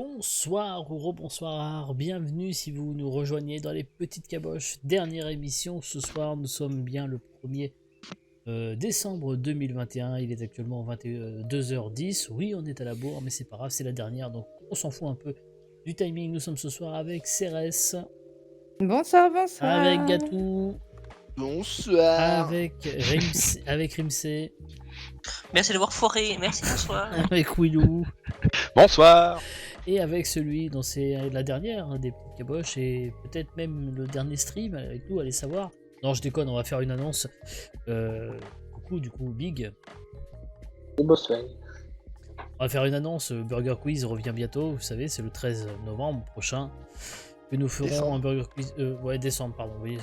Bonsoir ou rebonsoir, bienvenue si vous nous rejoignez dans les petites caboches. Dernière émission ce soir, nous sommes bien le 1er décembre 2021, il est actuellement 22h10. Oui, on est à la bourre, mais c'est pas grave, c'est la dernière, donc on s'en fout un peu du timing. Nous sommes ce soir avec Cérès, Bonsoir, bonsoir. avec Gatou, Bonsoir. avec Rimsey, Merci d'avoir foiré, merci, bonsoir. avec Willou. Bonsoir. Et avec celui dont c'est la dernière des petites caboches et peut-être même le dernier stream avec nous, allez savoir. Non, je déconne, on va faire une annonce. Coucou, du coup, Big. Bonsoir. On va faire une annonce. Burger Quiz revient bientôt, vous savez, c'est le 13 novembre prochain que nous ferons Décembre. un Burger Quiz. Ouais, décembre, pardon. Vous voyez,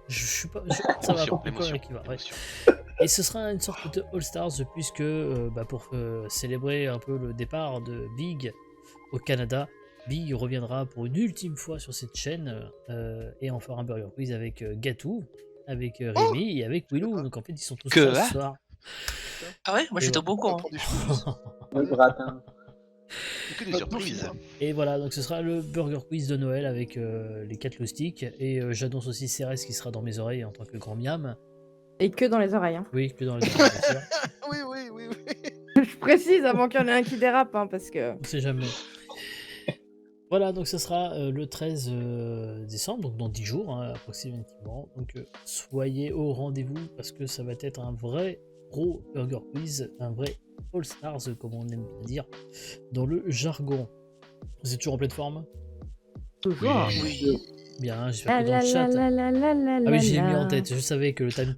je suis pas. Ça va pas L'émotion. qui va. Ouais. Et ce sera une sorte de All Stars puisque pour célébrer un peu le départ de Big au Canada, Big reviendra pour une ultime fois sur cette chaîne et on fera un Burger Quiz avec Gatou, avec Rémi et avec Willou. Donc en fait ils sont tous là ce soir. Ah ouais, moi j'étais au bon courant. Le gratin. Que des surprises. Et voilà, donc ce sera le Burger Quiz de Noël avec les 4 loustiques et j'annonce aussi Cérès qui sera dans mes oreilles en tant que grand miam. Et que dans les oreilles. Hein. Oui, que dans les oreilles, bien sûr. Oui. Je précise avant qu'il y en ait un qui dérape, hein, parce que... On sait jamais. Voilà, donc ce sera le 13 décembre, donc dans 10 jours approximativement. Donc soyez au rendez-vous parce que ça va être un vrai gros Burger Quiz, un vrai All Stars comme on aime bien dire dans le jargon. Vous êtes toujours en pleine forme? Toujours. Oui. Bien, j'espère que dans le chat... Ah oui, j'ai mis en tête, je savais que le time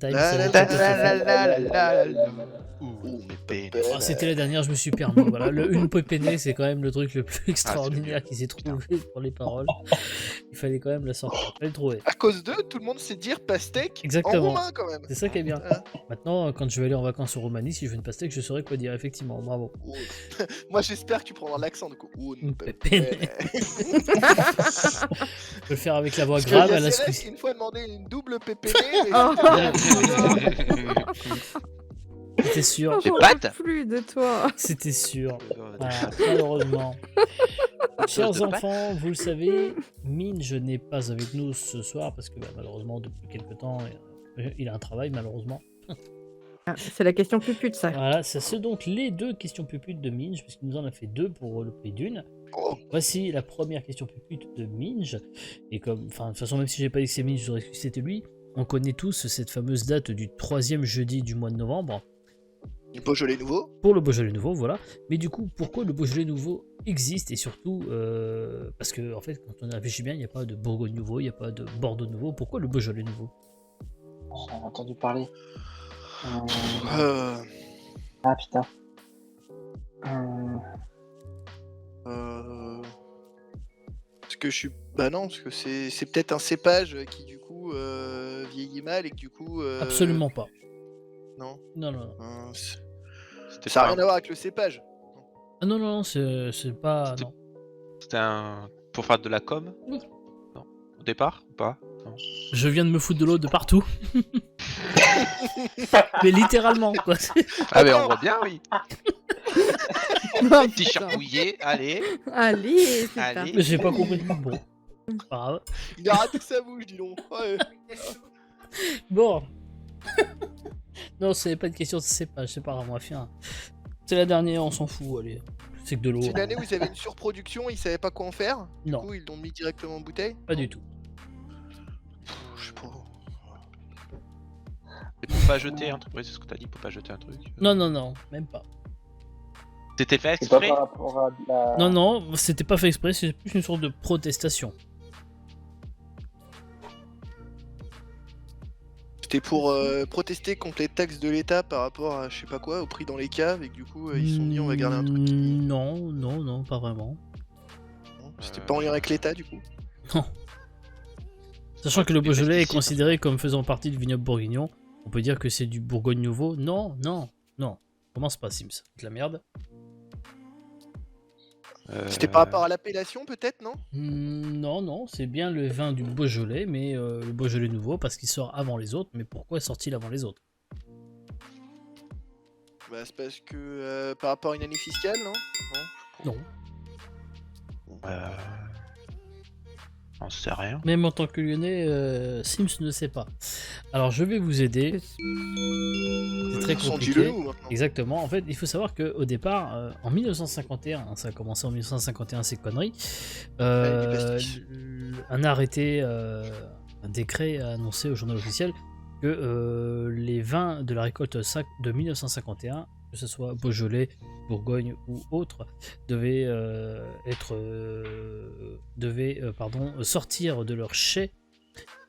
c'était la dernière, je me suis permis. Voilà, une pépénée, c'est quand même le truc le plus extraordinaire qui s'est trouvé pour les paroles. Il fallait quand même la sortir, il fallait le trouver. À cause d'eux, tout le monde sait dire pastèque Exactement. en roumain quand même. C'est ça qui est bien. Hein. Maintenant, quand je vais aller en vacances en Roumanie, si je veux une pastèque, je saurai quoi dire, effectivement. Bravo. Oh. Moi j'espère que tu prendras l'accent du coup. Une pépénée. Je peux le faire avec la voix Parce grave que à la Cérès, Suisse. une fois demandé une double pépénée. C'était sûr. Des pâtes plus de toi. C'était sûr. Voilà, malheureusement. Chers enfants, vous le savez, Minge n'est pas avec nous ce soir parce que malheureusement, depuis quelques temps, il a un travail, malheureusement. Ah, c'est la question pupute, ça. Voilà, ça c'est donc les deux questions puputes de Minge, puisqu'il nous en a fait deux pour le prix d'une. Oh. Voici la première question pupute de Minge. Et comme, de toute façon, même si j'ai pas dit que c'est Minge, j'aurais cru que c'était lui. On connaît tous cette fameuse date du 3e jeudi du mois de novembre. Du Beaujolais nouveau. Pour le Beaujolais nouveau, voilà. Mais du coup, pourquoi le Beaujolais nouveau existe et surtout, parce que en fait, quand on réfléchit bien, il n'y a pas de Bourgogne nouveau, il n'y a pas de Bordeaux nouveau. Pourquoi le Beaujolais nouveau? J'en ai entendu parler. Euh, Ah putain. Parce que je suis. Bah non, parce que c'est peut-être un cépage qui du coup vieillit mal et que du coup. Absolument pas. Non. Non, non, non. Ça n'a rien à voir avec le cépage. Ah non, non, non, c'est pas. Non. C'était un... pour faire de la com? Oui. Non. Au départ ou pas? Non. Je viens de me foutre de l'eau de partout. Mais littéralement, quoi. Ah mais on voit bien, oui. Oh, T-shirt putain. mouillé, allez. Allez, c'est Allez. parti. Mais j'ai pas compris. Bon. C'est pas grave. Il a raté sa bouche, dis donc. Ouais. Bon. Non, c'est pas une question de cépage, c'est pas grave, on va faire. C'est la dernière, on s'en fout, allez. C'est que de l'eau. C'est une année où ils avaient une surproduction, ils savaient pas quoi en faire. Non. Du coup, ils l'ont mis directement en bouteille. Pas du tout. Je sais pas. Et pour pas jeter un truc, oui, c'est ce que t'as dit, pour pas jeter un truc. Non, non, non, même pas. C'était fait C'est pas exprès? par rapport à la... Non, non, c'était pas fait exprès, c'est plus une sorte de protestation. C'était pour protester contre les taxes de l'État par rapport à je sais pas quoi, au prix dans les caves, et que du coup, ils se sont dit on va garder un truc. Non, non, non, pas vraiment. Non, c'était pas en lien avec l'État du coup. Non. Sachant que le Beaujolais est considéré comme faisant partie du vignoble bourguignon, on peut dire que c'est du Bourgogne nouveau. Non, non, non. Commence pas, Sims. C'est de la merde. C'était par rapport à l'appellation peut-être, non? Non, non, c'est bien le vin du Beaujolais, mais le Beaujolais nouveau parce qu'il sort avant les autres. Mais pourquoi sort-il avant les autres? Bah c'est parce que par rapport à une année fiscale, non? Non. On sait rien. Même en tant que Lyonnais, Sims ne sait pas. Alors je vais vous aider. C'est très Sans compliqué. dis-le nous maintenant. Exactement. En fait, il faut savoir qu'au départ, en 1951, hein, ça a commencé en 1951 ces conneries, du plastique. un arrêté, un décret a annoncé au journal officiel que les vins de la récolte de 1951, que ce soit Beaujolais, Bourgogne ou autre, devaient sortir de leur chai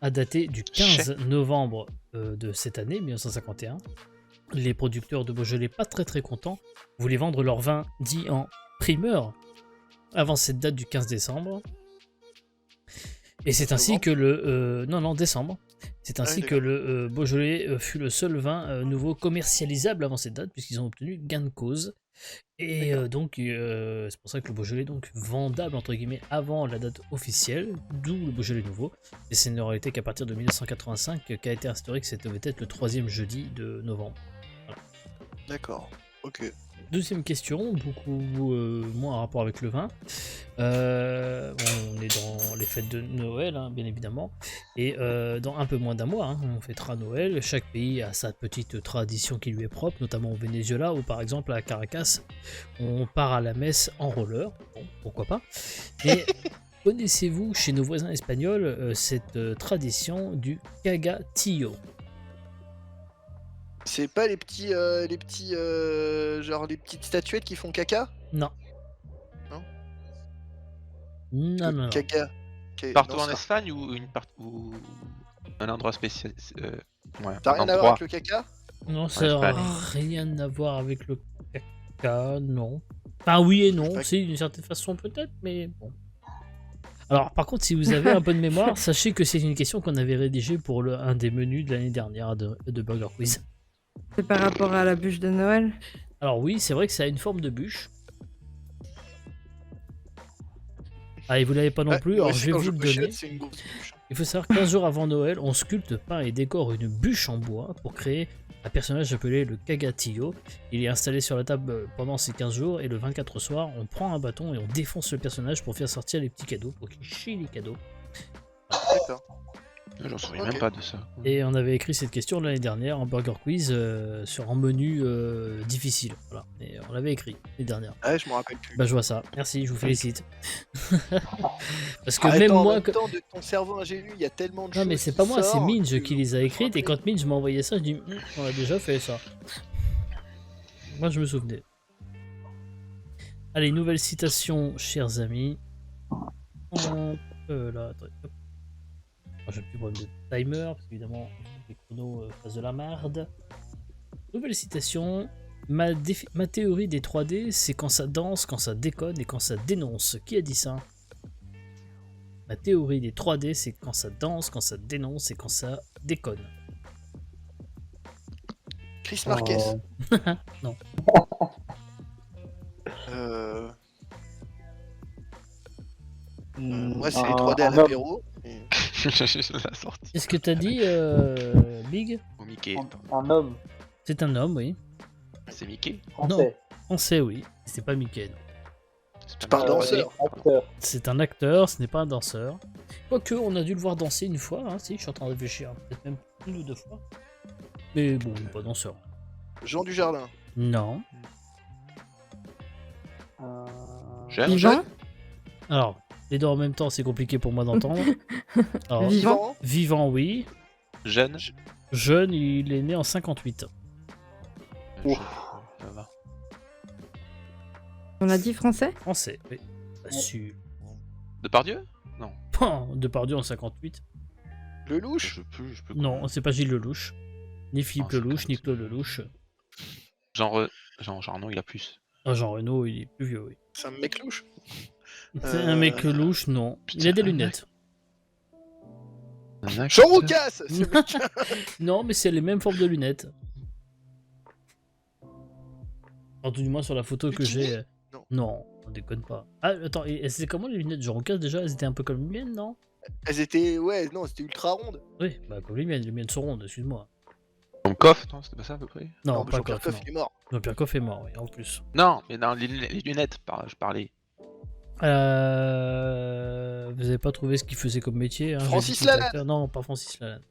à dater du 15 novembre de cette année 1951. Les producteurs de Beaujolais, pas très contents, voulaient vendre leur vin dit en primeur avant cette date du 15 décembre. Et c'est ainsi que le... non, décembre. C'est ainsi que le Beaujolais fut le seul vin nouveau commercialisable avant cette date, puisqu'ils ont obtenu gain de cause. Et donc, c'est pour ça que le Beaujolais est donc vendable, entre guillemets, avant la date officielle, d'où le Beaujolais nouveau. Et c'est une réalité qu'à partir de 1985 qu'a été instauré que ça devait être le 3e jeudi de novembre. Voilà. D'accord, ok. Deuxième question, beaucoup moins en rapport avec le vin. On est dans les fêtes de Noël, hein, bien évidemment. Et dans un peu moins d'un mois, hein, on fêtera Noël. Chaque pays a sa petite tradition qui lui est propre, notamment au Venezuela, où par exemple à Caracas, on part à la messe en roller. Bon, pourquoi pas. Et connaissez-vous chez nos voisins espagnols cette tradition du cagatillo? C'est pas les petites statuettes qui font caca? Non. Non. Non. Caca. Partout non, en ça- Espagne ou un endroit spécial. Ouais, Ça n'a un rien à voir endroit. avec le caca? Non, ça n'a Espagne. rien à voir avec le caca, non. Enfin, oui et non, Pas- si, d'une certaine façon peut-être, mais bon. Alors, par contre, si vous avez un peu de mémoire, sachez que c'est une question qu'on avait rédigée pour un des menus de l'année dernière de Burger Quiz. C'est par rapport à la bûche de Noël. Alors oui, c'est vrai que ça a une forme de bûche. Ah, et vous l'avez pas non plus, alors je vais vous le donner. C'est une grosse bûche. Il faut savoir que 15 jours avant Noël, on sculpte, peint et décore une bûche en bois pour créer un personnage appelé le cagatillo. Il est installé sur la table pendant ces 15 jours et le 24 soir, on prend un bâton et on défonce le personnage pour faire sortir les petits cadeaux, pour qu'il chie les cadeaux. D'accord. J'en souviens Ok. même pas de ça. Et on avait écrit cette question l'année dernière en Burger Quiz sur un menu difficile. Voilà, et on l'avait écrit l'année dernière. Ah ouais, je me rappelle plus. Bah je vois ça, merci, je vous félicite. Parce que Ah, même attends, en moi... même temps, de ton cerveau ingénu, il y a tellement de choses. Non mais c'est pas moi, c'est sortent Minge que- qui les a écrites et quand Minge m'a envoyé ça, je dis on a déjà fait ça. Moi je me souvenais. Allez, nouvelle citation, chers amis. Là, attendez, hop. Moi, j'ai un petit problème de timer, parce qu'évidemment les chronos fassent de la merde. Nouvelle citation. Ma théorie des 3D, c'est quand ça danse, quand ça déconne et quand ça dénonce. Qui a dit ça? Ma théorie des 3D, c'est quand ça danse, quand ça dénonce et quand ça déconne. Chris Marquez. Non. Moi, c'est les 3D à un homme. l'apéro. et- La sortie. Qu'est-ce que t'as dit, Big? Ou Mickey. Un homme C'est un homme, oui. C'est Mickey. français. On sait, oui. C'est pas Mickey. Non. C'est pas un danseur. Acteur. C'est un acteur, ce n'est pas un danseur. Quoique, on a dû le voir danser une fois, hein, si, je suis en train de réfléchir. Peut-être même une ou deux fois. Mais bon, il n'est pas danseur. Jean Dujardin. Non. Jeune. Vivant. Alors, les deux en même temps, c'est compliqué pour moi d'entendre. Alors, Vivant. vivant, oui. Jeune. Jeune, il est né en 58. Ouf. Ça va. On a dit français. Français, oui. Pas sûr. Depardieu. Depardieu en 58. Lelouch. Je peux. Non, c'est pas Gilles Lelouch. Ni Philippe Oh, Lelouch, 50. ni Claude Lelouch. Genre non, il a plus. Ah, Jean Reno, il est plus vieux, oui. C'est un mec louche. C'est un mec louche, non. Il a des Putain, lunettes. Jean Roucas. C'est le mec. Non, mais c'est les mêmes formes de lunettes. En tout du moins sur la photo que Bikini. j'ai. Non. Non, on déconne pas. Ah, attends, et c'était comment les lunettes de Jean Roucas déjà? Elles étaient un peu comme les miennes, non? Elles étaient, ouais, non, c'était ultra ronde. Oui, bah comme les miennes sont rondes, excuse-moi. Ton coffre, non, c'était pas ça à peu près. Non, mais pas Jean-Pierre Coff, Coff, non. il est mort. Jean-Pierre Coff est mort, oui, en plus. Non, mais dans les lunettes, je parlais. Vous avez pas trouvé ce qu'il faisait comme métier hein, Francis j'ai dit tout Lalanne. acteur. Non, pas Francis Lalanne.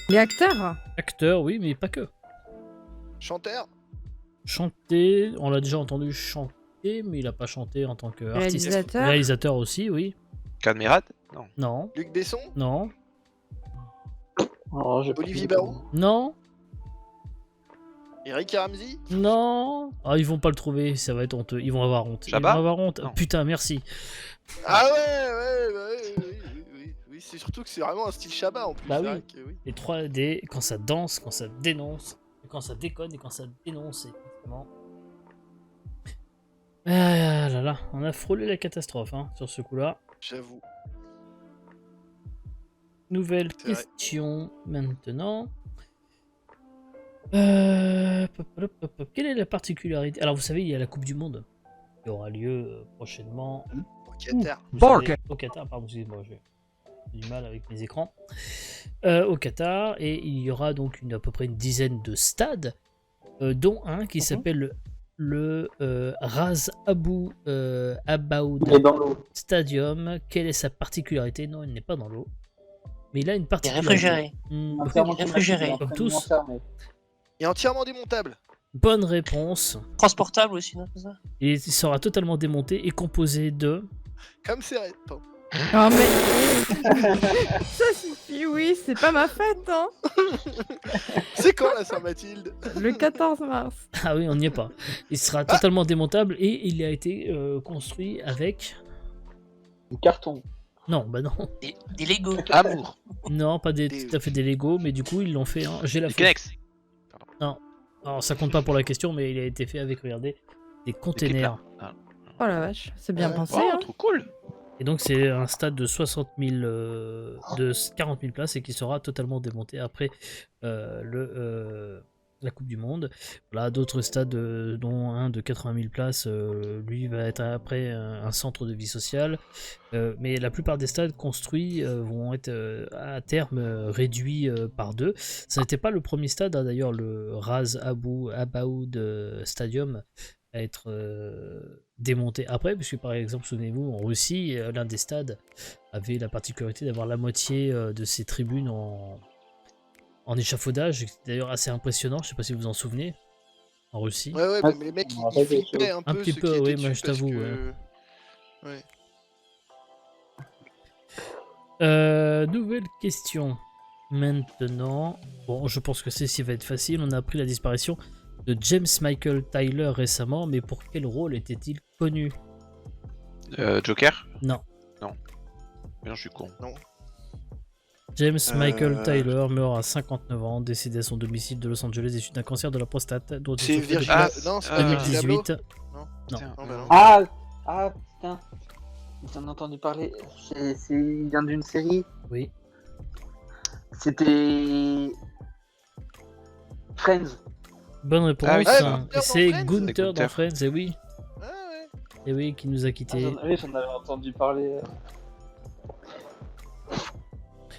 Les acteurs. Acteur, oui, mais pas que. Chanteur. Chanter, on l'a déjà entendu chanter, mais il a pas chanté en tant qu'artiste. Réalisateur. Réalisateur aussi, oui. Cadmerade? Non. Non, Luc Besson. non, Oh, j'ai pas Olivier trouvé. Barraud. non, Eric Ramsey. non. Ah, ils vont pas le trouver, ça va être honteux. Ils vont avoir honte. Ils vont Chabat avoir honte. Non. Putain, merci. Ah ouais, oui, c'est surtout que c'est vraiment un style Shabba en plus. Bah c'est oui. vrai que oui. Les 3D, quand ça danse, quand ça dénonce, quand ça déconne et quand ça dénonce, c'est effectivement. Ah là là, on a frôlé la catastrophe hein, sur ce coup-là. J'avoue. Nouvelle C'est vrai. question maintenant. Quelle est la particularité? Alors vous savez, il y a la Coupe du Monde qui aura lieu prochainement. Au Qatar. Vous savez, au Qatar, pardon, excusez-moi, j'ai du mal avec mes écrans. Au Qatar, et il y aura donc à peu près une dizaine de stades, dont un qui s'appelle le Ras Abu Abaoud Il est dans l'eau. Stadium. Quelle est sa particularité? Non, il n'est pas dans l'eau. Mais il a une Il est particularité. réfrigéré. Entièrement réfrigéré. climatisé, Comme tous. fermé. Et entièrement démontable. Bonne réponse. Transportable aussi, non, c'est ça? Il sera totalement démonté et composé de... Comme c'est. Attends. Oh mais ça suffit, oui, c'est pas ma fête, hein. C'est quand la Saint-Mathilde? Le 14 mars. Ah oui, on n'y est pas. Il sera totalement démontable et il a été construit avec... Du carton. Non, bah non. Des Lego. Amour. Non, pas tout à fait des Lego, mais du coup, ils l'ont fait... J'ai la Des photo. Kleenex. Alors, ça compte pas pour la question, mais il a été fait avec, regardez, des containers. Oh la vache, c'est bien pensé, Wow, hein. trop cool. Et donc, c'est un stade de 60 000, de 40 000 places et qui sera totalement démonté après la Coupe du Monde. Voilà, d'autres stades, dont un de 80 000 places, lui va être après un centre de vie sociale. Mais la plupart des stades construits vont être à terme réduits par deux. Ça n'était pas le premier stade, hein, d'ailleurs, le Ras Abu Abaoud Stadium à être démonté après, puisque par exemple, souvenez-vous, en Russie, l'un des stades avait la particularité d'avoir la moitié de ses tribunes en échafaudage, c'est d'ailleurs assez impressionnant, je sais pas si vous vous en souvenez, en Russie. Ouais, Ah, mais les mecs, on a ils rêvé, flippaient un Un peu. petit ceux peu, qui oui, étaient moi, dessus, je t'avoue, parce que- Ouais. Nouvelle question maintenant. Bon, je pense que celle-ci va être facile. On a appris la disparition de James Michael Tyler récemment, mais pour quel rôle était-il connu? Joker? Non. Mais non, je suis con. James Michael Tyler meurt à 59 ans, décédé à son domicile de Los Angeles des suites d'un cancer de la prostate dont il C'est souffrait depuis Virginia. Non, c'est pas Virginia Blow. 2018. Non. Tiens, Non, bah non. Ah, putain. J'en ai entendu parler. Il vient d'une série. Oui. C'était. Friends. Bonne réponse. Ah oui, c'est hein. Gunther dans C'est Friends. Gunther C'est dans Gunther. Friends, et oui. Ah ouais. Et oui, qui nous a quittés. J'en avais entendu parler.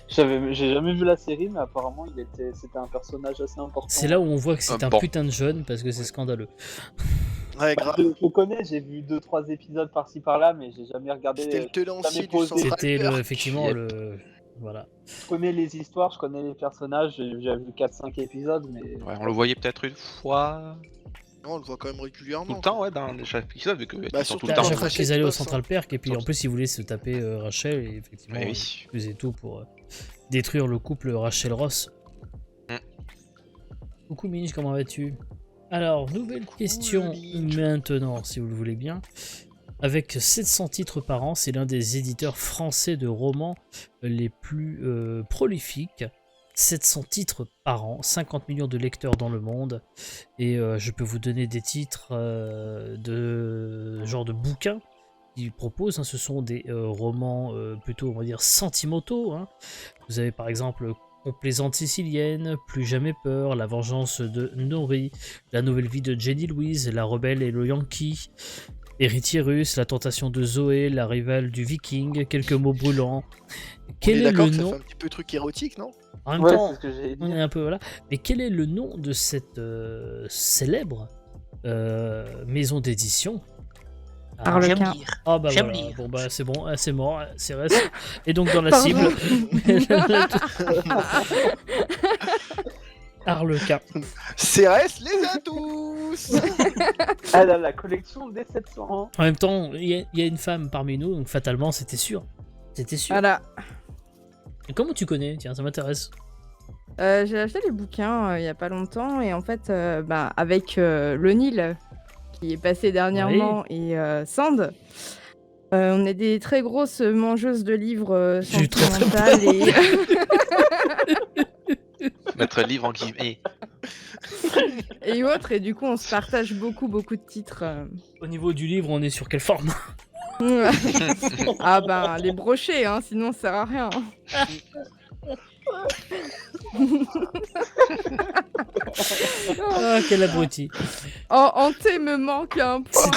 J'ai jamais vu la série, mais apparemment c'était un personnage assez important. C'est là où on voit que c'est un Bon. putain de jeune, parce que c'est scandaleux. Ouais, Bah, grave. je le connais, j'ai vu 2-3 épisodes par-ci par-là, mais j'ai jamais regardé. C'était le tenancier jamais du posé. Central C'était Perk. effectivement le... Voilà. Je connais les histoires, je connais les personnages, j'ai vu 4-5 épisodes, mais. Ouais, on le voyait peut-être une fois. Non, on le voit quand même régulièrement. Tout le temps, ouais, dans chaque épisode, vu que Bah, ils sont surtout tout le À temps. chaque fois Rachel qu'ils allaient au Boss, Central Perk, et puis en Surtout. plus ils voulaient se taper Rachel, et effectivement, Ouais, oui. ils faisaient tout pour détruire le couple Rachel-Ross. Mm. Coucou Minj, comment vas-tu? Alors, nouvelle question Minj. maintenant, si vous le voulez bien. Avec 700 titres par an, c'est l'un des éditeurs français de romans les plus prolifiques. 700 titres par an, 50 millions de lecteurs dans le monde. Et je peux vous donner des titres de genre de bouquins qu'ils proposent. Hein. Ce sont des romans plutôt, on va dire, sentimentaux. Hein. Vous avez par exemple Complaisante sicilienne, Plus jamais peur, La vengeance de Nori, La nouvelle vie de Jenny Louise, La rebelle et le Yankee, Héritier russe, La tentation de Zoé, La rivale du Viking, Quelques mots brûlants. Quel est d'accord le que ça nom? fait un petit peu truc érotique, non? En même Ouais, temps, c'est ce que j'ai on dit. est un peu voilà. Mais quel est le nom de cette célèbre maison d'édition Ah, Harlequin. J'aime lire. Ah bah J'aime voilà, lire. bon bah c'est bon, c'est mort, c'est reste. Et donc dans la Pardon. cible, Harlequin. Cérès les a tous. Elle a la collection des 700. En même temps, il y a une femme parmi nous, donc fatalement c'était sûr. C'était sûr. Voilà. Et comment tu connais? Tiens, ça m'intéresse. J'ai acheté les bouquins il y a pas longtemps et en fait, avec le Nil qui est passé dernièrement et Sand, on est des très grosses mangeuses de livres J'ai eu très, très sentimentales et Mettre livre en guillemets. et autres et du coup on se partage beaucoup de titres. Au niveau du livre, on est sur quelle forme? Ah ben les brochets, hein, sinon ça sert à rien. Ah, quel abruti. Oh, Hanté me manque un point.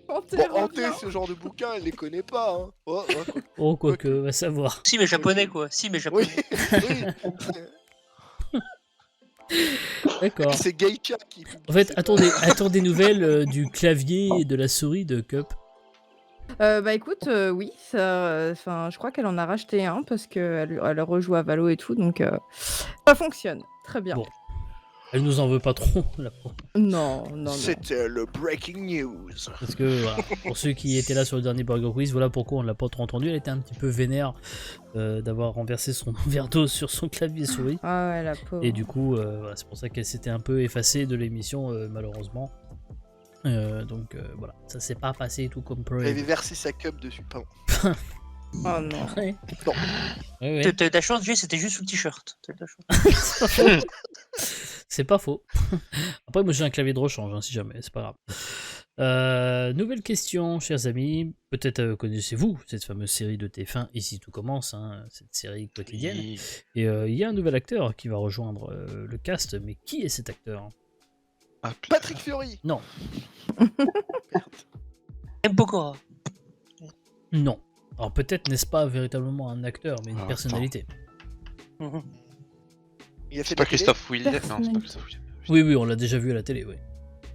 Hanté, Bon, Hanté, reviens. ce genre de bouquin, elle les connaît pas. Hein. Oh, quoi. Oh, quoique, va savoir. Si, mais japonais, quoi. Si, mais Oui, japonais. oui. D'accord. C'est Geisha qui. En fait, attends des nouvelles du clavier et de la souris de Cup. Bah écoute, oui, ça, enfin, je crois qu'elle en a racheté un parce qu'elle elle rejoue à Valo et tout, donc ça fonctionne très bien. Bon. Elle nous en veut pas trop, la pauvre. Non. C'était le breaking news. Parce que, voilà, pour ceux qui étaient là sur le dernier Burger Quiz, voilà pourquoi on l'a pas trop entendu. Elle était un petit peu vénère d'avoir renversé son verre d'eau sur son clavier souris. Ah ouais, la pauvre. Et du coup, voilà, c'est pour ça qu'elle s'était un peu effacée de l'émission, malheureusement. Donc voilà, ça s'est pas passé tout comme Elle avait prévu. versé sa cup dessus, pardon. Oh non. Ouais. Non. Ouais, ouais. T'as eu de la chance, Jay, c'était juste sous le t-shirt. T'as eu de la chance. C'est pas faux. Après, moi j'ai un clavier de rechange, hein, si jamais, c'est pas grave. Nouvelle question, chers amis. Peut-être connaissez-vous cette fameuse série de TF1, Ici tout commence, hein, cette série quotidienne. Oui. Et il y a un nouvel acteur qui va rejoindre le cast, mais qui est cet acteur? Ah, Patrick Fiori. Non, M. Pokora. non. Alors peut-être n'est-ce pas véritablement un acteur, mais une Ah, personnalité. Mhm. Il a fait C'est de pas la télé. Christophe Williams. Non, c'est pas Christophe Williams. Oui, on l'a déjà vu à la télé, oui.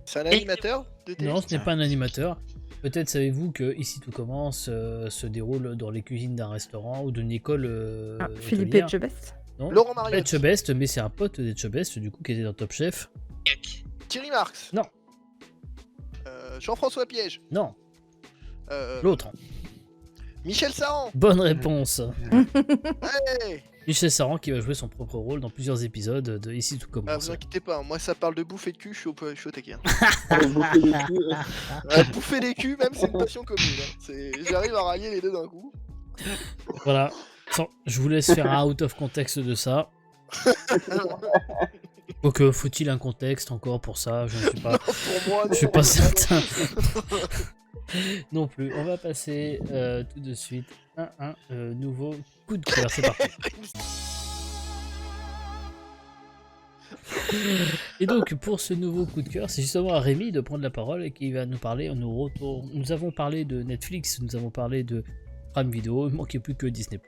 C'est un animateur de télé. Non, ce n'est pas un animateur. Peut-être savez-vous que Ici tout commence se déroule dans les cuisines d'un restaurant ou d'une école. Philippe hôtelière. Etchebest. Non, Laurent pas Mariotte. Etchebest, mais c'est un pote d'Etchebest, du coup, qui était dans Top Chef. Yak. Thierry Marx. Non. Jean-François Piège. Non, Euh, l'autre. Michel Saran. Bonne réponse. Hey. Michel Saran qui va jouer son propre rôle dans plusieurs épisodes de Ici tout Ah, commence. vous inquiétez pas, moi ça parle de bouffe et de cul, je suis au taquet. hein. Bouffer des culs. Bouffer des culs, même, c'est une passion commune. hein. J'arrive à railler les deux d'un coup. Voilà. Je vous laisse faire un out of contexte de ça. Donc faut-il un contexte encore pour ça? Je ne suis pas, Pour moi, je suis pas certain. Non plus. On va passer tout de suite à un nouveau coup de cœur. C'est parti. Et donc pour ce nouveau coup de cœur, c'est justement à Rémi de prendre la parole et qui va nous parler. Nous avons parlé de Netflix, nous avons parlé de Prime Video, il ne manquait plus que Disney+.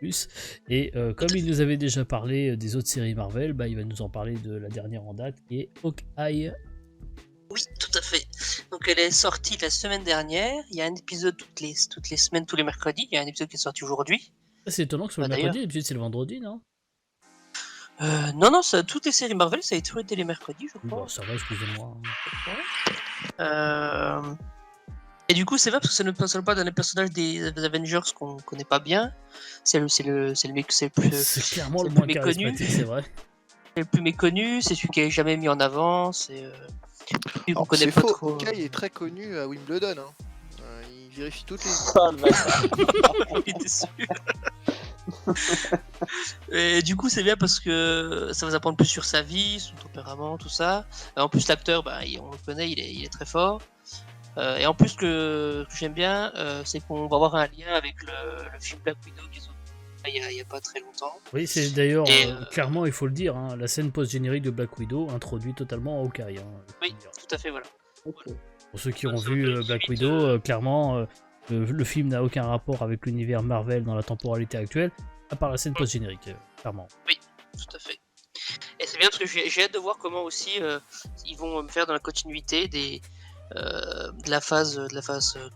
Et comme il nous avait déjà parlé des autres séries Marvel, bah, il va nous en parler de la dernière en date qui est Hawkeye. Oui, tout à fait. Donc elle est sortie la semaine dernière. Il y a un épisode toutes les semaines, tous les mercredis. Il y a un épisode qui est sorti aujourd'hui. C'est étonnant que ce soit le Bah, mercredi, d'habitude c'est le vendredi, non? Non, toutes les séries Marvel, ça a toujours été les mercredis, je crois. Bon, ça va, excusez-moi. Et du coup, c'est vrai parce que ça ne concerne pas dans les personnages des Avengers qu'on connaît pas bien. C'est le mec, c'est le C'est clairement c'est le le moins plus méconnu. charismatique, c'est vrai. plus méconnu, c'est celui qui est jamais mis en avant, c'est celui qu'on Alors, connaît c'est pas faux, trop. Hawkeye est très connu à Wimbledon. Hein. Il vérifie toutes les. Ah, le bâtard. Il était sûr. Et du coup, c'est bien parce que ça va apprendre plus sur sa vie, son tempérament, tout ça. Et en plus, l'acteur, bah, on le connaît, il est très fort. Et en plus, ce que j'aime bien, c'est qu'on va avoir un lien avec le film Black Widow qu'ils ont fait il y a pas très longtemps. Oui, c'est d'ailleurs, Et, clairement, il faut le dire, hein, la scène post-générique de Black Widow introduit totalement Hawkeye. Hein, Oui, tout à fait, voilà. Ok. Pour ceux qui ont Ça vu fait Black suite, Widow, clairement, le film n'a aucun rapport avec l'univers Marvel dans la temporalité actuelle, à part la scène post-générique, clairement. Tout à fait. Et c'est bien parce que j'ai hâte de voir comment aussi ils vont me faire dans la continuité de la phase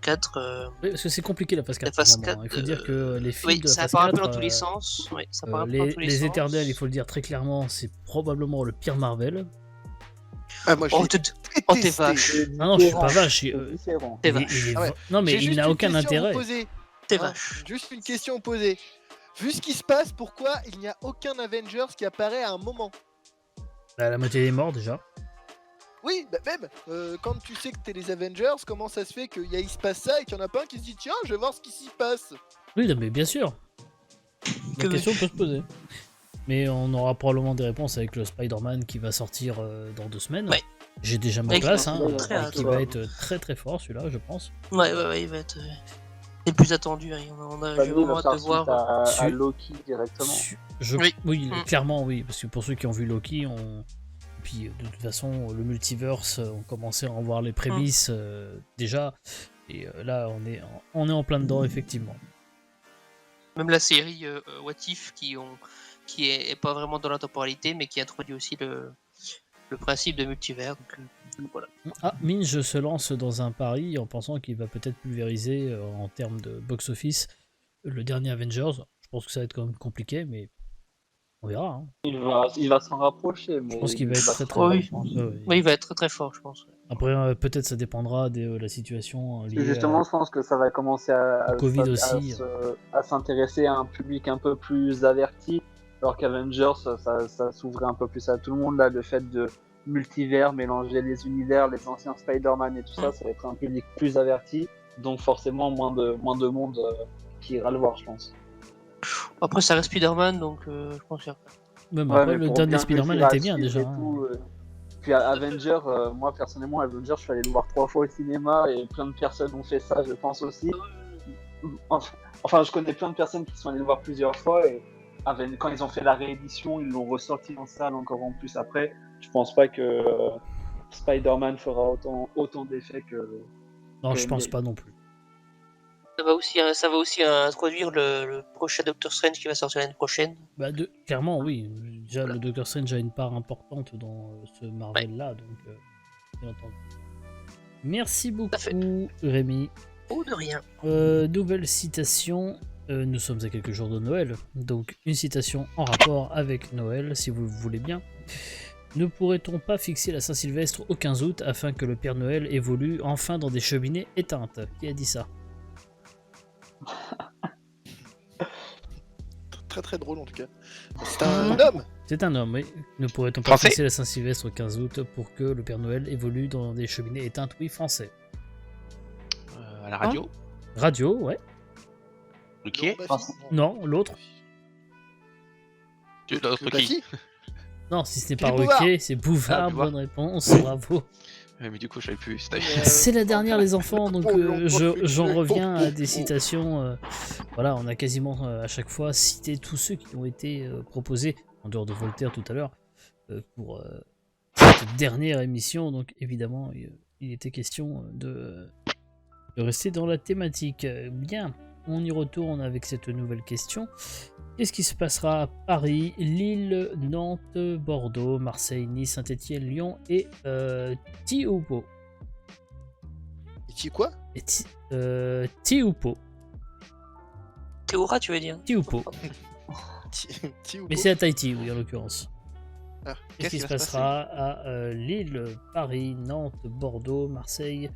4. Oui, parce que c'est compliqué la phase 4 La phase en ce moment, 4, il faut dire que les films Oui, de la ça phase part un peu 4, dans tous les sens. Oui, ça part un peu les, dans tous les sens. Éternels, il faut le dire très clairement, c'est probablement le pire Marvel. Ah, moi, je Oh, l'ai t'es détesté. vache. Ah non, je suis pas vache. C'est différent. T'es il est- vache. il est Ah ouais. va- Non, mais J'ai il juste n'a une aucun question à vous intérêt. poser. T'es Hein, vache. juste une question posée. Vu ce qui se passe, pourquoi il n'y a aucun Avengers qui apparaît à un moment? Bah, la moitié est mort déjà. Oui, bah même, quand tu sais que t'es les Avengers, comment ça se fait il se passe ça et qu'il y en a pas un qui se dit tiens, je vais voir ce qui s'y passe? Oui, non, mais bien sûr. La Que question peut se poser. Mais on aura probablement des réponses avec le Spider-Man qui va sortir dans 2 semaines. Ouais. J'ai déjà ma Avec place, le- hein, très et hâte, qui ouais. va être très très fort celui-là, je pense. Ouais, il va être. C'est le plus attendu. Hein. J'ai Lui, il vraiment va hâte faire de suite voir. à Su- Loki directement. Oui. Clairement oui, parce que pour ceux qui ont vu Loki, puis de toute façon le multiverse, on commençait à en voir les prémices déjà, et là on est en plein dedans effectivement. Même la série What If qui est pas vraiment dans la temporalité, mais qui introduit aussi le principe de multivers. Donc, voilà. Ah, Minge se lance dans un pari en pensant qu'il va peut-être pulvériser en termes de box-office le dernier Avengers. Je pense que ça va être quand même compliqué, mais on verra. Hein. Il va s'en rapprocher, mais Je pense qu'il va être va très se très Oh, bon. oui. rapprocher. Ouais. Oui, il va être très très fort, je pense. Après, peut-être ça dépendra de la situation liée Justement, je pense que ça va commencer Covid aussi. à s'intéresser à un public un peu plus averti, alors qu'Avengers, ça s'ouvrait un peu plus à tout le monde. Là, le fait de multivers, mélanger les univers, les anciens Spider-Man et tout ça, ça va être un public plus averti, donc forcément moins de monde qui ira le voir, je pense. Après, ça reste Spider-Man, donc je pense qu'il y a. Même Ouais, après, mais le pour dernier bien Spider-Man plaisir à était bien suivre déjà. et Hein. tout, Puis Avenger, moi personnellement, Avenger, je suis allé le voir 3 fois au cinéma et plein de personnes ont fait ça, je pense aussi. Enfin, je connais plein de personnes qui sont allées le voir plusieurs fois et quand ils ont fait la réédition, ils l'ont ressorti en salle encore en plus après. Je pense pas que Spider-Man fera autant d'effet que. Non, que je pense Endgame. pas non plus. Ça va aussi introduire le prochain Doctor Strange qui va sortir l'année prochaine. Bah, clairement, oui. Déjà, le Doctor Strange a une part importante dans ce Marvel-là, donc bien entendu. Merci fait. beaucoup, Rémi. Oh, de rien. Nouvelle citation. Nous sommes à quelques jours de Noël, donc une citation en rapport avec Noël, si vous le voulez bien. Ne pourrait-on pas fixer la Saint-Sylvestre au 15 août afin que le Père Noël évolue enfin dans des cheminées éteintes? Qui a dit ça? Très très drôle en tout cas. C'est un homme. C'est un homme, oui. Ne pourrait-on pas Français fixer la Saint-Sylvestre au 15 août pour que le Père Noël évolue dans des cheminées éteintes? Oui, français. À la radio. Radio, ouais. Ok. Laurent Baffy. Français. Non, l'autre. L'autre qui Baffy. Non, si ce n'est pas Philippe Bouvard. Ruquier, c'est Bouvard, Ah, Bouvard. bonne réponse, bravo. Ouais, mais du coup, je savais plus. C'est la dernière, les enfants, donc j'en reviens à des Oh. citations. Voilà, on a quasiment à chaque fois cité tous ceux qui ont été proposés, en dehors de Voltaire tout à l'heure, pour cette dernière émission. Donc évidemment, il était question de rester dans la thématique. Bien, on y retourne avec cette nouvelle question. Qu'est-ce qui se passera à Paris, Lille, Nantes, Bordeaux, Marseille, Nice, Saint-Etienne, Lyon et Tioupo? Il dit quoi? Tioupo. Théora, tu veux dire? Tioupo. Tioupo. Mais c'est à Tahiti, oui, en l'occurrence. Ah, Qu'est-ce qui se passera à Lille, Paris, Nantes, Bordeaux, Marseille,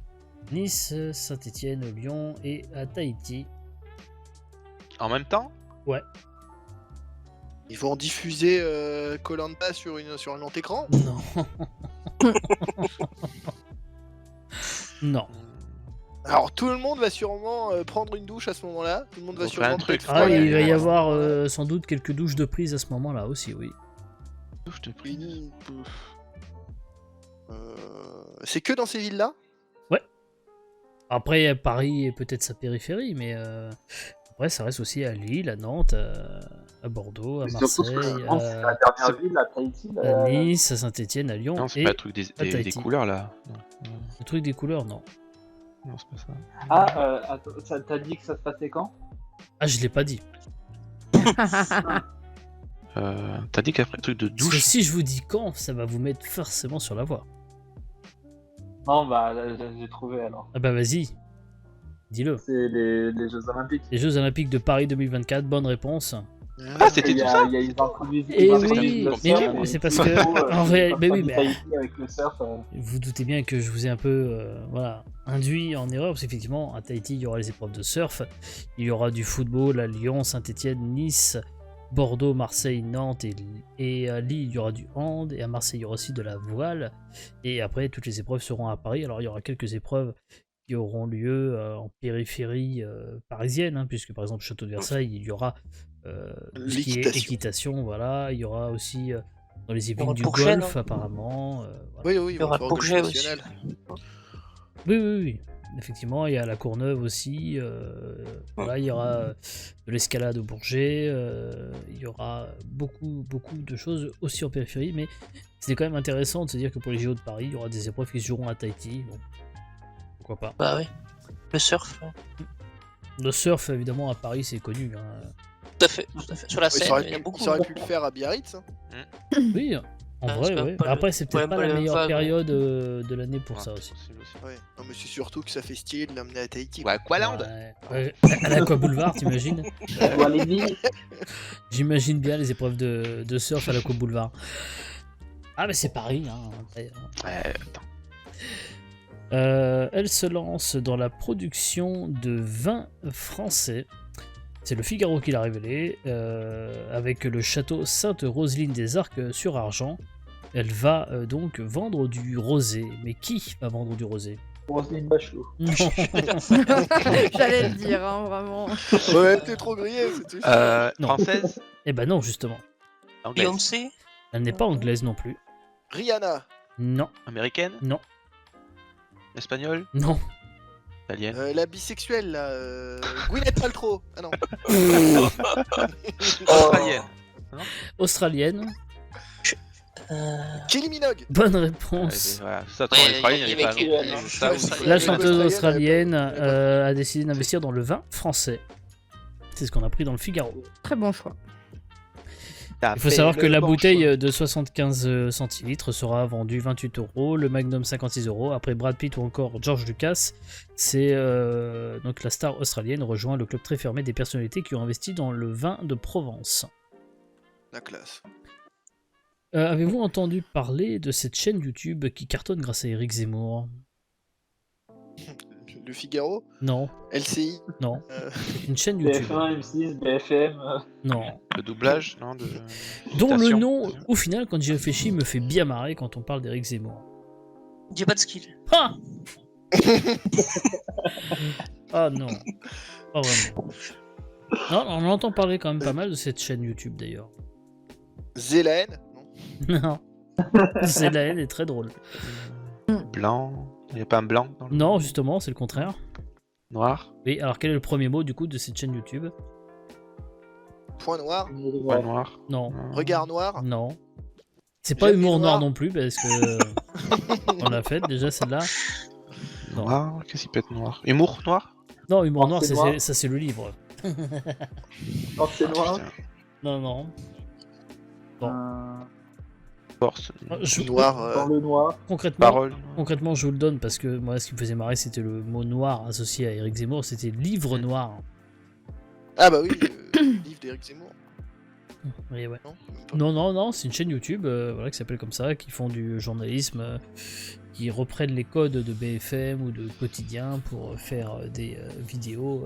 Nice, Saint-Etienne, Lyon et à Tahiti? En même temps? Ouais. Ils vont en diffuser Koh-Lanta sur un grand écran? Non. Non. Alors tout le monde va sûrement prendre une douche à ce moment-là. Tout le monde va On fait sûrement un truc. peut-être Ah, faire il va y la- avoir sans doute quelques douches de prise à ce moment-là aussi, oui. Je te prie. Une- C'est que dans ces villes-là? Après, Paris et peut-être sa périphérie, mais après, ça reste aussi à Lille, à Nantes, à Bordeaux, à Mais surtout, Marseille, je pense que c'est la dernière ville, à Tahiti. à Nice, à Saint-Etienne, à Lyon Non, c'est et pas le truc des Tahiti. couleurs là. Non, le truc des couleurs, non. non, c'est pas ça. Attends, t'as dit que ça se passait quand? Ah, je l'ai pas dit. T'as dit qu'après le truc de Parce que douche. si je vous dis quand, ça va vous mettre forcément sur la voie. Non, bah là, j'ai trouvé alors. Ah bah vas-y, dis-le. C'est les Jeux Olympiques. Les Jeux Olympiques de Paris 2024, bonne réponse. Ah, c'était Il y tout a, ça. ils introduisent, Et ils oui, introduisent le mais surf, non, et c'est puis, parce du que, coup, en vrai, comme mais ça, oui, du mais- Tahiti avec le surf. Vous doutez bien que je vous ai un peu voilà, induit en erreur, parce qu'effectivement, à Tahiti, il y aura les épreuves de surf, il y aura du football à Lyon, Saint-Etienne, Nice, Bordeaux, Marseille, Nantes, et à Lille, il y aura du hand, et à Marseille, il y aura aussi de la voile, et après, toutes les épreuves seront à Paris. Alors, il y aura quelques épreuves qui auront lieu en périphérie parisienne, hein, puisque par exemple, Château de Versailles, il y aura tout ce qui est L'équitation. équitation, voilà, il y aura aussi dans les aura Yvelines le du Bourget, golf, non apparemment. Voilà. Oui, oui, Il y aura faire le golf Bourget aussi. national. Oui, oui, oui. Effectivement, il y a la Courneuve aussi. Voilà, il y aura de l'escalade au Bourget. Il y aura beaucoup, beaucoup de choses aussi en périphérie. Mais c'est quand même intéressant de se dire que pour les JO de Paris, il y aura des épreuves qui se joueront à Tahiti. Bon, pourquoi pas. Bah oui. Le surf. Le surf, évidemment, à Paris, c'est connu. Hein. Tout à fait. Sur la Ouais, scène, il y a beaucoup. ils auraient pu le faire à Biarritz. Hein. Oui, en Ah, vrai, c'est quand ouais. même pas le- Après, c'est peut-être quand pas même la pas le meilleure vague, période de l'année pour Ouais, ça aussi. possible aussi. Ouais. Non, mais c'est surtout que ça fait stylé de l'amener à Tahiti. Ouais, Aqualand. Ouais. À l'Aqua Boulevard, t'imagines Ou à Lévis. J'imagine bien les épreuves de surf à l'Aqua Boulevard. Ah, mais c'est Paris, hein. Après, hein. Ouais, attends. Elle se lance dans la production de vin français. C'est le Figaro qui l'a révélé, avec le château Sainte-Roseline des Arcs sur Argent. Elle va donc vendre du rosé. Mais qui va vendre du rosé? Roselyne Bachelot. Non. J'allais le dire, hein, vraiment. Ouais, t'es trop grillé. c'était- Non. Française. Eh ben non, justement. Anglaise. Beyoncé. Elle n'est pas anglaise non plus. Rihanna, Non, Américaine. non, Espagnole. non. Italienne. la bisexuelle là, Gwyneth Paltrow. Ah non. Australienne. Australienne. Kylie Minogue. Bonne Ouais, réponse. voilà. Ça, Ouais, toi, Australienne, il y elle est pas avait loin. écrit, Ça, Australienne. oui. La Ouais, chanteuse ouais, australienne ouais. a décidé d'investir dans le vin français. C'est ce qu'on a pris dans le Figaro. Très bon choix. T'as Il faut fait savoir que le la bon bouteille choix. de 75 centilitres sera vendue 28 €, le Magnum 56 €. Après Brad Pitt ou encore George Lucas, c'est donc la star australienne rejoint le club très fermé des personnalités qui ont investi dans le vin de Provence. La classe. Avez-vous entendu parler de cette chaîne YouTube qui cartonne grâce à Eric Zemmour? Le Figaro, Non, LCI. non. euh, C'est une chaîne YouTube. BF1, M6, BFM. Non. Le doublage, non de... Dont le imitation. nom, au final, quand j'y réfléchis, me fait bien marrer quand on parle d'Eric Zemmour. J'ai pas de skill. Ah Ah non, pas vraiment. Non, on entend parler quand même pas mal de cette chaîne YouTube d'ailleurs. Zélaine. Non. Non, c'est la haine est très drôle. Blanc. Il n'y a pas un blanc dans le Non, justement, c'est le contraire. noir. Oui, alors quel est le premier mot du coup de cette chaîne YouTube? Point noir. Pas noir. Non, Regard noir. non. C'est pas J'aime humour les noir noirs. non plus parce que on l'a fait déjà celle-là. Non. Noir. Qu'est-ce qui peut être noir? Humour noir. Non, humour Non, noir, c'est c'est- noir. ça c'est le livre. Non, c'est noir. Putain. Non, non. Bon. Force. Noir. Dans le noir. Concrètement, Parole. concrètement, je vous le donne parce que moi, ce qui me faisait marrer, c'était le mot noir associé à Eric Zemmour, c'était livre noir. Ah bah oui, livre d'Éric Zemmour. Oui, ouais. Non, même pas. Non, non, non, c'est une chaîne YouTube voilà, qui s'appelle comme ça, qui font du journalisme, qui reprennent les codes de BFM ou de Quotidien pour faire des vidéos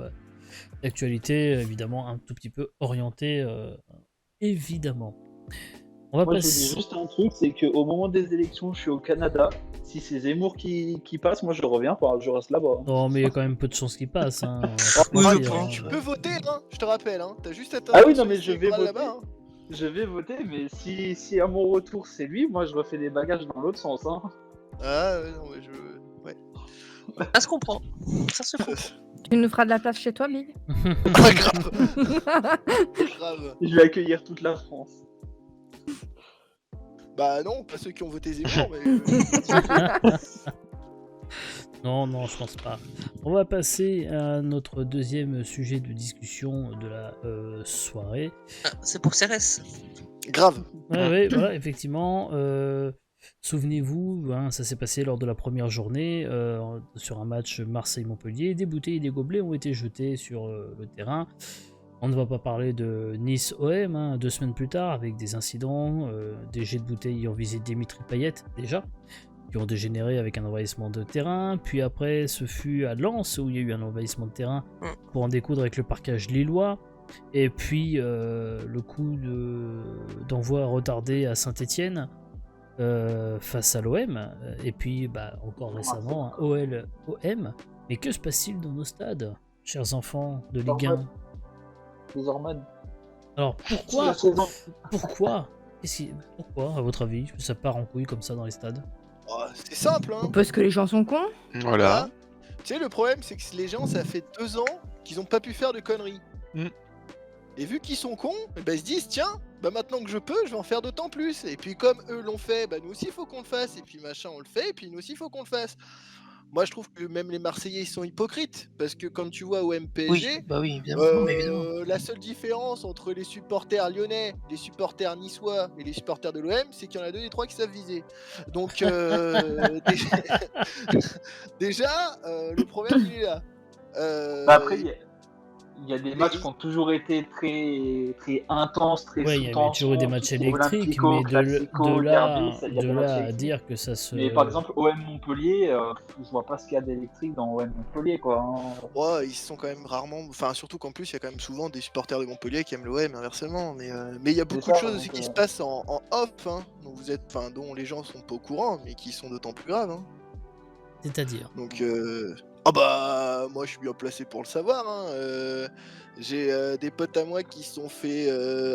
d'actualité, évidemment, un tout petit peu orientées, évidemment. On va Moi, je vous dis passer. juste un truc, c'est qu'au moment des élections, je suis au Canada. Si c'est Zemmour qui passe, moi je reviens pas, je reste là-bas. Non, mais il y a quand même peu de chances qu'il passe. Hein. Oui, Ouais, je pense. Tu peux voter, hein, je te rappelle, hein. T'as juste à Ah oui, non, mais sur je vais l'écran voter. là-bas, hein. Je vais voter, mais si à mon retour c'est lui, moi je refais des bagages dans l'autre sens. Hein. Ah ouais, non, mais je. Ouais. Ça se comprend. Ça se comprend. Tu nous feras de la place chez toi, Big? Ah, grave, grave. Je vais accueillir toute la France. Bah non, pas ceux qui ont voté Zemmour, mais. Non, non, je pense pas. On va passer à notre deuxième sujet de discussion de la soirée. Ah, c'est pour Cérès. Grave. Ouais, ouais, voilà, effectivement. Souvenez-vous, hein, ça s'est passé lors de la première journée, sur un match Marseille-Montpellier. Des bouteilles et des gobelets ont été jetés sur le terrain. On ne va pas parler de Nice-OM, hein, 2 semaines plus tard, avec des incidents, des jets de bouteilles ayant visé Dimitri Payet, déjà, qui ont dégénéré avec un envahissement de terrain. Puis après, ce fut à Lens, où il y a eu un envahissement de terrain pour en découdre avec le parquage lillois. Et puis, le coup d'envoi retardé à Saint-Etienne, face à l'OM, et puis encore récemment un OL-OM. Mais que se passe-t-il dans nos stades, chers enfants de Ligue 1? Les hormones. Alors C'est la saison. pourquoi à votre avis ça part en couille comme ça dans les stades? Oh, c'est simple, hein. Parce que les gens sont cons. Voilà. Tu sais, le problème, c'est que les gens, ça fait 2 ans qu'ils ont pas pu faire de conneries. Mm. Et vu qu'ils sont cons, ils se disent, tiens, maintenant que je peux, je vais en faire d'autant plus. Et puis comme eux l'ont fait, nous aussi, il faut qu'on le fasse. Et puis machin, on le fait, et puis nous aussi, il faut qu'on le fasse. Moi, je trouve que même les Marseillais, ils sont hypocrites. Parce que quand tu vois OM PSG, oui, évidemment. la seule différence entre les supporters lyonnais, les supporters niçois et les supporters de l'OM, c'est qu'il y en a 2 des 3 qui savent viser. Donc, déjà, le problème, il est là. Après, il y a des matchs qui ont toujours été très, très intenses, très Ouais, il y avait toujours eu des matchs électriques, mais de là à dire que ça se... Mais par exemple, OM Montpellier, je vois pas ce qu'il y a d'électrique dans OM Montpellier, quoi. Hein. Ouais, ils sont quand même rarement... Enfin, surtout qu'en plus, il y a quand même souvent des supporters de Montpellier qui aiment l'OM, inversement. Mais il y a beaucoup de choses aussi qui se passent en off, hein, dont les gens sont pas au courant, mais qui sont d'autant plus graves. Hein. C'est-à-dire Donc, moi je suis bien placé pour le savoir. Hein. J'ai des potes à moi qui se sont fait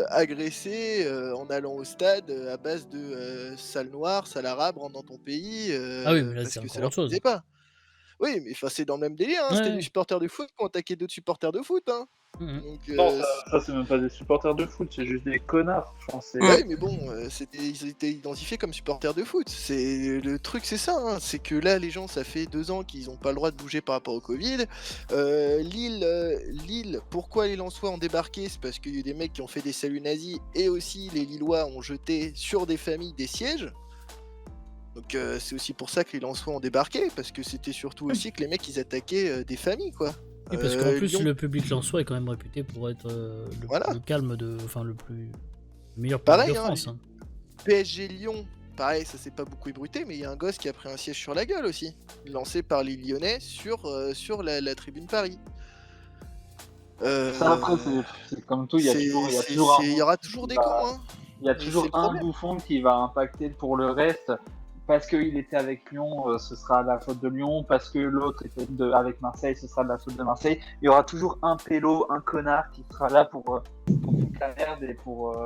agresser en allant au stade à base de salle noire, salle arabe, rentre dans ton pays. Ah oui, mais là parce c'est que encore ça leur autre chose. plaisait pas. Oui, mais c'est dans le même délire. Hein. C'était Ouais. des supporters de foot qui ont attaqué d'autres supporters de foot. Hein. Mhm. Donc, Non, ça c'est même pas des supporters de foot, c'est juste des connards, je pense. ouais, mais bon, ils étaient identifiés comme supporters de foot. Le truc, c'est ça. Hein. C'est que là, les gens, ça fait 2 ans qu'ils n'ont pas le droit de bouger par rapport au Covid. Lille, pourquoi les Lensois ont débarqué? C'est parce qu'il y a eu des mecs qui ont fait des saluts nazis et aussi les Lillois ont jeté sur des familles des sièges. Donc c'est aussi pour ça que les Lensois ont débarqué, parce que c'était surtout aussi que les mecs, ils attaquaient des familles, quoi. Oui, parce qu'en plus, Lyon, le public lensois est quand même réputé pour être le calme le meilleur public pareil, de hein, France. Hein. PSG Lyon, pareil, ça s'est pas beaucoup ébruité, mais il y a un gosse qui a pris un siège sur la gueule aussi, lancé par les Lyonnais sur la tribune Paris. Ça, après, c'est comme tout, il y aura toujours des cons, hein. Il y a Mais toujours c'est le un problème. bouffon qui va impacter pour le reste. Parce qu'il était avec Lyon, ce sera de la faute de Lyon. Parce que l'autre était avec Marseille, ce sera de la faute de Marseille. Il y aura toujours un pélo, un connard qui sera là pour foutre la merde et pour...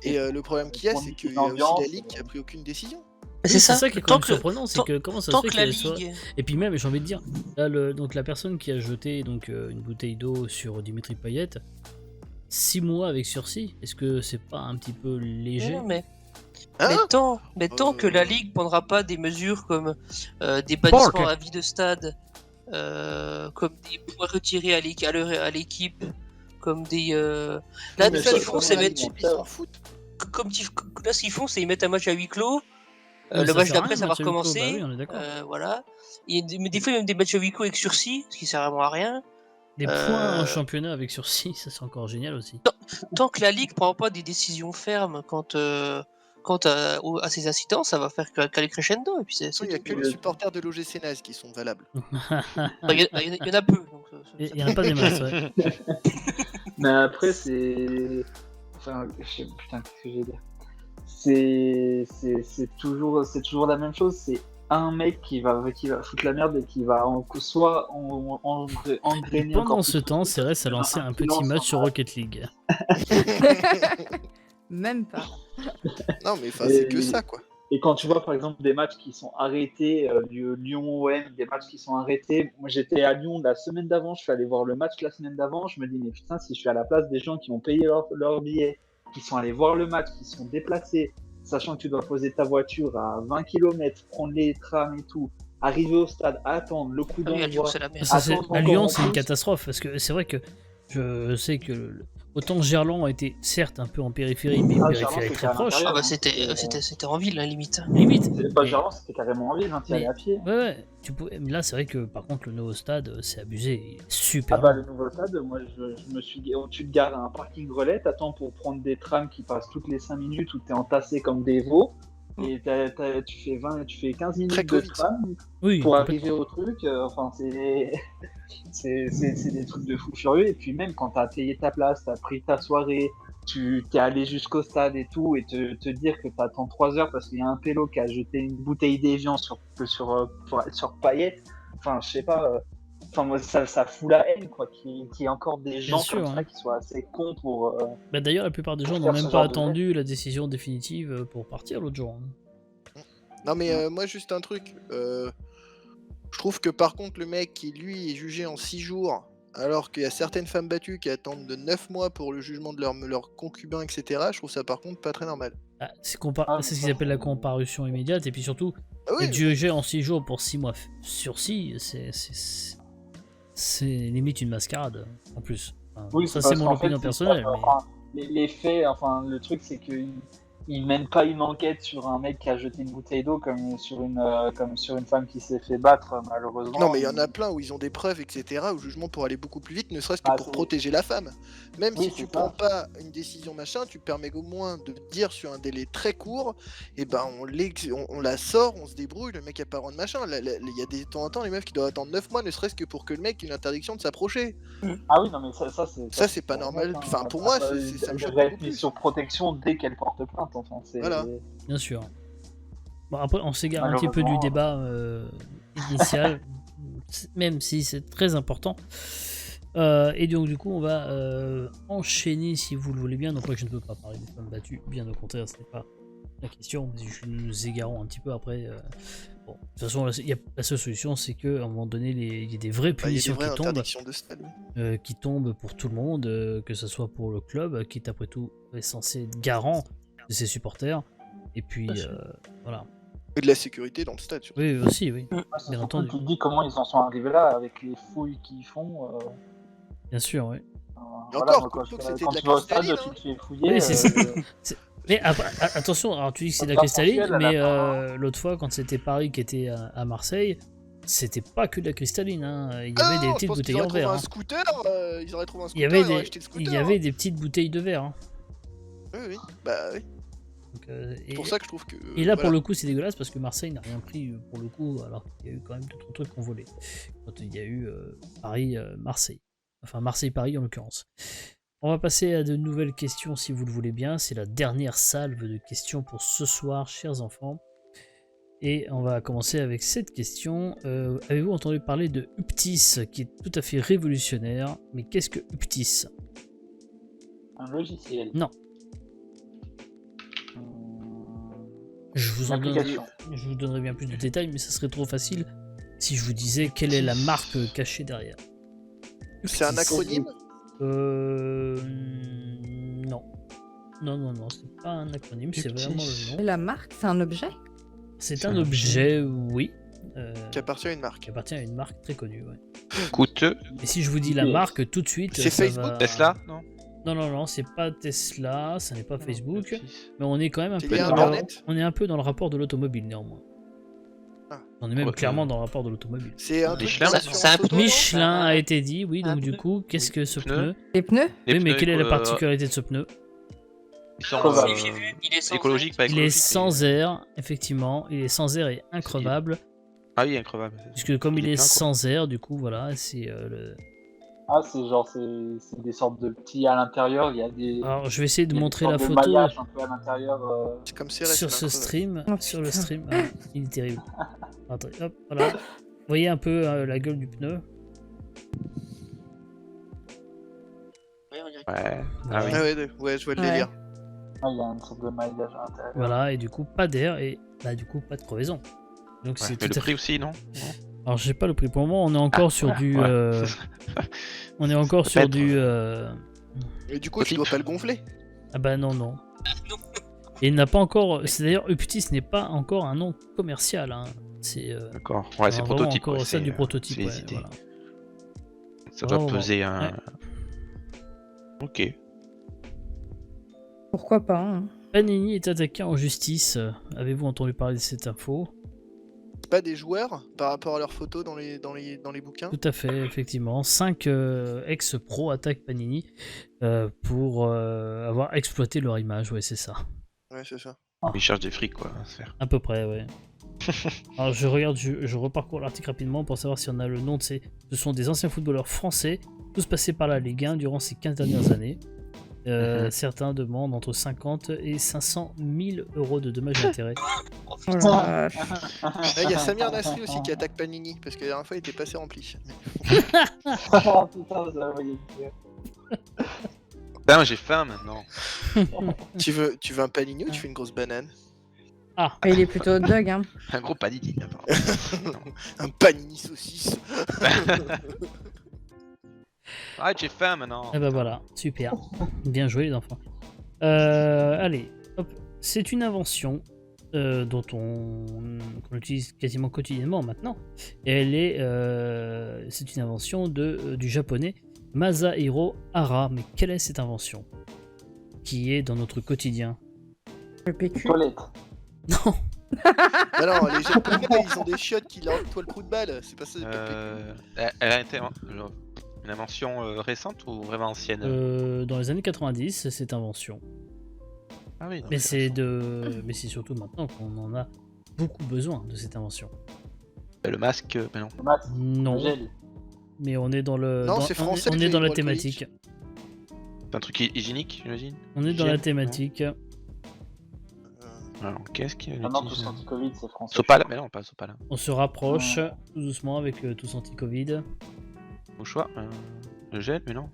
Et le problème qu'il y a, pour c'est niquer qu'il y a aussi l'ambiance, la Ligue qui a pris aucune décision. Oui, c'est ça qui est quand même Tant que- surprenant, c'est que comment ça se Tant fait que la qu'elle soit... Ligue. Et puis même, j'ai envie de dire, là, donc la personne qui a jeté une bouteille d'eau sur Dimitri Payet, 6 mois avec sursis, est-ce que c'est pas un petit peu léger? Non, mais Hein tant que la Ligue prendra pas des mesures comme des bannissements à vie de stade, comme des points retirés à l'équipe, comme des... Là, Mais ce ça, qu'ils font, c'est mettre... ils s'en foutent. Là, ce qu'ils font, c'est ils mettent un match à huis clos. Mais Le ça match sert à d'après, rien, ça va match à huis clos, recommencer. bah oui, on est d'accord. Voilà. Mais des fois, il y a même des matchs à huis clos avec sursis, ce qui sert vraiment à rien. Des points en championnat avec sursis, ça c'est encore génial aussi. Tant que la Ligue prend pas des décisions fermes quant à ces incidents, ça va faire qu'aller crescendo. Et puis c'est Il n'y a que les supporters de l'OGC Naze qui sont valables. Il y en a peu. Donc, Il n'y en a pas des masses, ouais. Mais après, c'est... Enfin, putain, qu'est-ce que j'ai dire? C'est toujours la même chose. C'est un mec qui va foutre la merde et qui va soit engrainer. Pendant ce temps, Cérès a lancé un petit match sur Rocket League. Même pas. Non, mais c'est que ça, quoi. Et quand tu vois par exemple des matchs qui sont arrêtés, du Lyon-OM, des matchs qui sont arrêtés, moi j'étais à Lyon la semaine d'avant, je suis allé voir le match la semaine d'avant, je me dis mais putain, si je suis à la place des gens qui ont payé leur billet, qui sont allés voir le match, qui sont déplacés, sachant que tu dois poser ta voiture à 20 km, prendre les trams et tout, arriver au stade, attendre le coup à Lyon, d'envoi. c'est la merde. Ça, Attends, à Lyon, encore c'est une en plus. catastrophe parce que c'est vrai que Je sais que autant Gerland a été certes un peu en périphérie, mais Ah, une Gerland, périphérie c'était très à proche. l'intérieur. Ah bah c'était en ville, hein, limite. Limite. C'est pas Mais- Gerland, c'était carrément en ville, hein, t'y mais- allais à pied. Ouais, tu pouvais. Mais là, c'est vrai que par contre, le nouveau stade, c'est abusé. Il est Ah super. bah le nouveau stade, moi je me suis tu te gares à un parking relais, t'attends pour prendre des trams qui passent toutes les 5 minutes où t'es entassé comme des veaux et tu fais 15 minutes Très de Covid. tram Oui, pour complètement. arriver au truc, enfin c'est des trucs de fou furieux et puis même quand t'as payé ta place, t'as pris ta soirée, tu t'es allé jusqu'au stade et tout et te dire que t'attends 3 heures parce qu'il y a un pélo qui a jeté une bouteille d'évian sur Payet, enfin je sais pas. Enfin, moi, ça fout la haine, quoi, qu'il y ait encore des gens sûr, comme ça hein. qui soient assez cons pour. Bah, d'ailleurs, la plupart des gens Pour n'ont faire même ce pas genre de attendu la décision définitive pour partir l'autre jour. Non mais moi juste un truc. Je trouve que par contre le mec qui lui est jugé en 6 jours, alors qu'il y a certaines femmes battues qui attendent de 9 mois pour le jugement de leur concubin, etc. Je trouve ça par contre pas très normal. Ah, c'est Ah, c'est ce qu'ils appellent la comparution immédiate, et puis surtout, Ah oui, être jugé en 6 jours pour 6 mois sursis, c'est limite une mascarade en plus. Enfin, Oui, ça, c'est c'est parce mon qu'en fait, opinion c'est personnelle. pas- Mais... enfin, les faits, enfin, le truc, c'est qu'ils mènent pas une enquête sur un mec qui a jeté une bouteille d'eau comme sur une femme qui s'est fait battre, malheureusement. non mais il y en a plein où ils ont des preuves, etc. Au jugement pour aller beaucoup plus vite, ne serait-ce que Ah, pour c'est- protéger la femme. Même Oui, si c'est tu ça. prends pas une décision machin, tu permets au moins de dire sur un délai très court, et ben on la sort, on se débrouille, le mec a pas de machin. Il y a des de temps en temps les meufs qui doivent attendre 9 mois, ne serait-ce que pour que le mec ait une interdiction de s'approcher. Ah oui, non, mais ça Ça, c'est pas normal. honnête, hein. Enfin, pour moi, Ah, ça me elle choque devrait beaucoup être mise plus. sur protection dès qu'elle porte plainte. Enfin, Voilà. Bien sûr. Bon, après, on s'égare un petit peu du Malheureusement. débat initial, même si c'est très important. Et donc, du coup, on va enchaîner si vous le voulez bien. Donc, moi, je ne peux pas parler des femmes battues, bien au contraire, ce n'est pas la question. Mais nous égarons un petit peu après. Bon, de toute façon, la seule solution, c'est qu'à un moment donné, il y a des vraies Bah, il y a des punitions vraies qui tombent. interdictions de stade. Qui tombe pour tout le monde, que ce soit pour le club, qui est après tout est censé être garant de ses supporters, et puis voilà. Et de la sécurité dans le stade, surtout. Oui, aussi, oui, C'est bien surtout entendu. que tu te dis comment ils en sont arrivés là avec les fouilles qu'ils font. Bien sûr, oui. Et encore, moi, surtout que quand c'était de la tu vas au stade, cristalline, tu hein. te fais fouiller. Oui, c'est ça. Mais après, attention, alors tu dis que c'est de la Pas cristalline, sensuel, mais elle a pas- l'autre fois, quand c'était Paris qui était à Marseille, c'était pas que de la cristalline, hein. Il y Ah avait des non, je petites pense qu'ils bouteilles en auraient trouvé verre. un Hein. scooter, ils auraient trouvé un Il y scooter, avait ils auraient des, acheté le scooter. il y avait des petites bouteilles de verre. Hein. Oui, oui, bah oui. Donc, C'est et, pour ça que je trouve que. et là, pour voilà. le coup, c'est dégueulasse parce que Marseille n'a rien pris pour le coup, alors qu'il y a eu quand même d'autres trucs qu'on volait. Quand il y a eu Paris-Marseille. Enfin, Marseille-Paris en l'occurrence. On va passer à de nouvelles questions si vous le voulez bien. C'est la dernière salve de questions pour ce soir, chers enfants. Et on va commencer avec cette question. Avez-vous entendu parler de Uptis, qui est tout à fait révolutionnaire? Mais qu'est-ce que Uptis? Un logiciel. Non. Je vous en donnerai, Application. je vous donnerai bien plus de détails, mais ça serait trop facile si je vous disais quelle est la marque cachée derrière. C'est un Uptis. acronyme. Non. Non, c'est pas un acronyme, c'est Uptis. vraiment le Et nom. la marque, c'est un objet? C'est C'est un un objet, oui, Qui appartient à une qui marque. appartient à une marque très connue. Ouais. Coûteux. Et si je vous dis la Oui. marque tout de suite, C'est ça Facebook, va- Tesla, non Non, c'est pas Tesla, ça n'est pas Facebook, mais on est quand même un C'est peu lié à dans Internet. on est un peu dans le rapport de l'automobile néanmoins. Ah. On est même Ouais, clairement dans le rapport de l'automobile. C'est un truc Michelin, pour ça- l'assurance c'est un auto, non Michelin a été dit, oui, Un donc du pneu. coup, qu'est-ce que ce Pneu. pneu? Les pneus? Les Oui, mais pneus quelle est la éco- particularité de ce pneu? Ils sont Crevable. J'ai vu, il est sans écologiques, pas Il est écologiques. sans air, effectivement, il est sans air et increvable, Ah oui, increvable. puisque comme il Il est est plein, quoi. sans air, du coup, voilà, c'est le... Ah, c'est des sortes de petits à l'intérieur. Il y a des. Alors, je vais essayer de il y a des montrer la sortes de photo maillages un peu à l'intérieur. C'est comme CRS. sur c'est ce incroyable. stream, Oh, sur le putain. stream. Ah, il est terrible. Attendez, hop, voilà. Vous voyez un peu la gueule du pneu. Ouais, on dirait. Ouais. Ah oui. Ah ouais, je vois le Ouais. délire. Ah, il y a une sorte de maillage à l'intérieur. Voilà, et du coup, pas d'air et bah, du coup, pas de crevaison. Donc, Ouais, c'est mais tout le à prix fait... aussi, non Alors, j'ai pas le prix. Pour le moment, on est encore sur du... ouais. On est encore sur Peut-être. du... Et du coup, tu dois pas le gonfler. Ah bah non. Non. Et il n'a pas encore... C'est d'ailleurs, Uptis n'est pas encore un nom commercial. Hein. C'est D'accord. Ouais, c'est vraiment prototype. encore ouais, ça c'est, du prototype. c'est Ouais, hésité. voilà. Ça doit Oh, peser un. ouais. Ok. Pourquoi pas, hein. Panini est attaqué en justice. Avez-vous entendu parler de cette info? C'est pas des joueurs par rapport à leurs photos dans les bouquins. Tout à fait, effectivement. 5 ex-pros attaquent Panini pour avoir exploité leur image, ouais, c'est ça. Ouais, c'est ça. Ils cherchent des frics, quoi, à se faire. À peu près, ouais. Alors je regarde, je reparcours l'article rapidement pour savoir si on a le nom de ces... Ce sont des anciens footballeurs français, tous passés par la Ligue 1 durant ces 15 dernières années. Certains demandent entre 50 et 500 000 euros de dommages et intérêts. Oh, Oh putain. la vache. Il y a Samir Nasri aussi qui attaque Panini parce que la dernière fois il était pas assez rempli. Oh putain, ça va venir. Putain, j'ai faim maintenant. Tu veux un Panini ou tu fais une grosse banane? Ah, Il est plutôt hot dog, hein. Un gros panini d'abord. Un Panini saucisse. Ah, j'ai faim maintenant. et ben voilà, super. Bien joué les enfants. Allez, hop. C'est une invention dont qu'on utilise quasiment quotidiennement maintenant. Et elle est, c'est une invention du japonais Masahiro Hara. Mais quelle est cette invention qui est dans notre quotidien? Le PQ. Toilette. Non, Ah non, les japonais ils ont des chiottes qui leur nettoient le trou de balle. C'est pas ça. c'est pas Elle a été une invention récente ou vraiment ancienne? dans les années 90, cette invention. Ah oui, non, Mais c'est surtout maintenant qu'on en a beaucoup besoin de cette invention. le masque, mais non. Le masque. Non, Le gel. mais on est dans le. Non, dans- c'est français, on le est dans la gel thématique. C'est un truc hygiénique, j'imagine. On est dans Gel, la thématique. Alors, qu'est-ce qu'il y a Ah non, tout anti-Covid, c'est français. Sopal, mais non, pas Sopal. On se rapproche tout doucement avec tous anti-Covid. Mouchoir, le gel, mais non.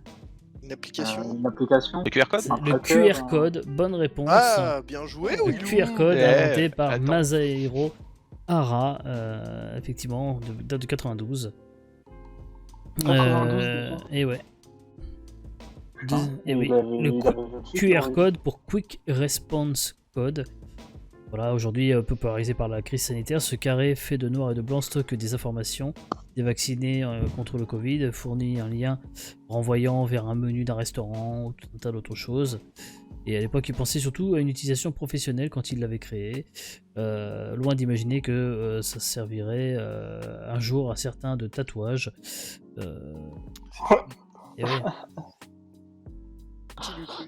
Une application. Une application. Le QR code C'est Un le tracker, QR code, bonne réponse. Ah, bien joué, Le Willou. QR code Eh, inventé par attends. Masahiro Hara, effectivement, date de 92. 92, déjà. Et ouais. Ah, Et oui, il avait- le il avait le titre, QR oui. code pour Quick Response Code. Voilà, aujourd'hui peu polarisé par la crise sanitaire, ce carré fait de noir et de blanc stocke des informations des vaccinés contre le Covid, fournit un lien renvoyant vers un menu d'un restaurant ou tout un tas d'autres choses. Et à l'époque, il pensait surtout à une utilisation professionnelle quand il l'avait créé, loin d'imaginer que ça servirait un jour à certains de tatouages. Et ouais. Qui l'eût cru.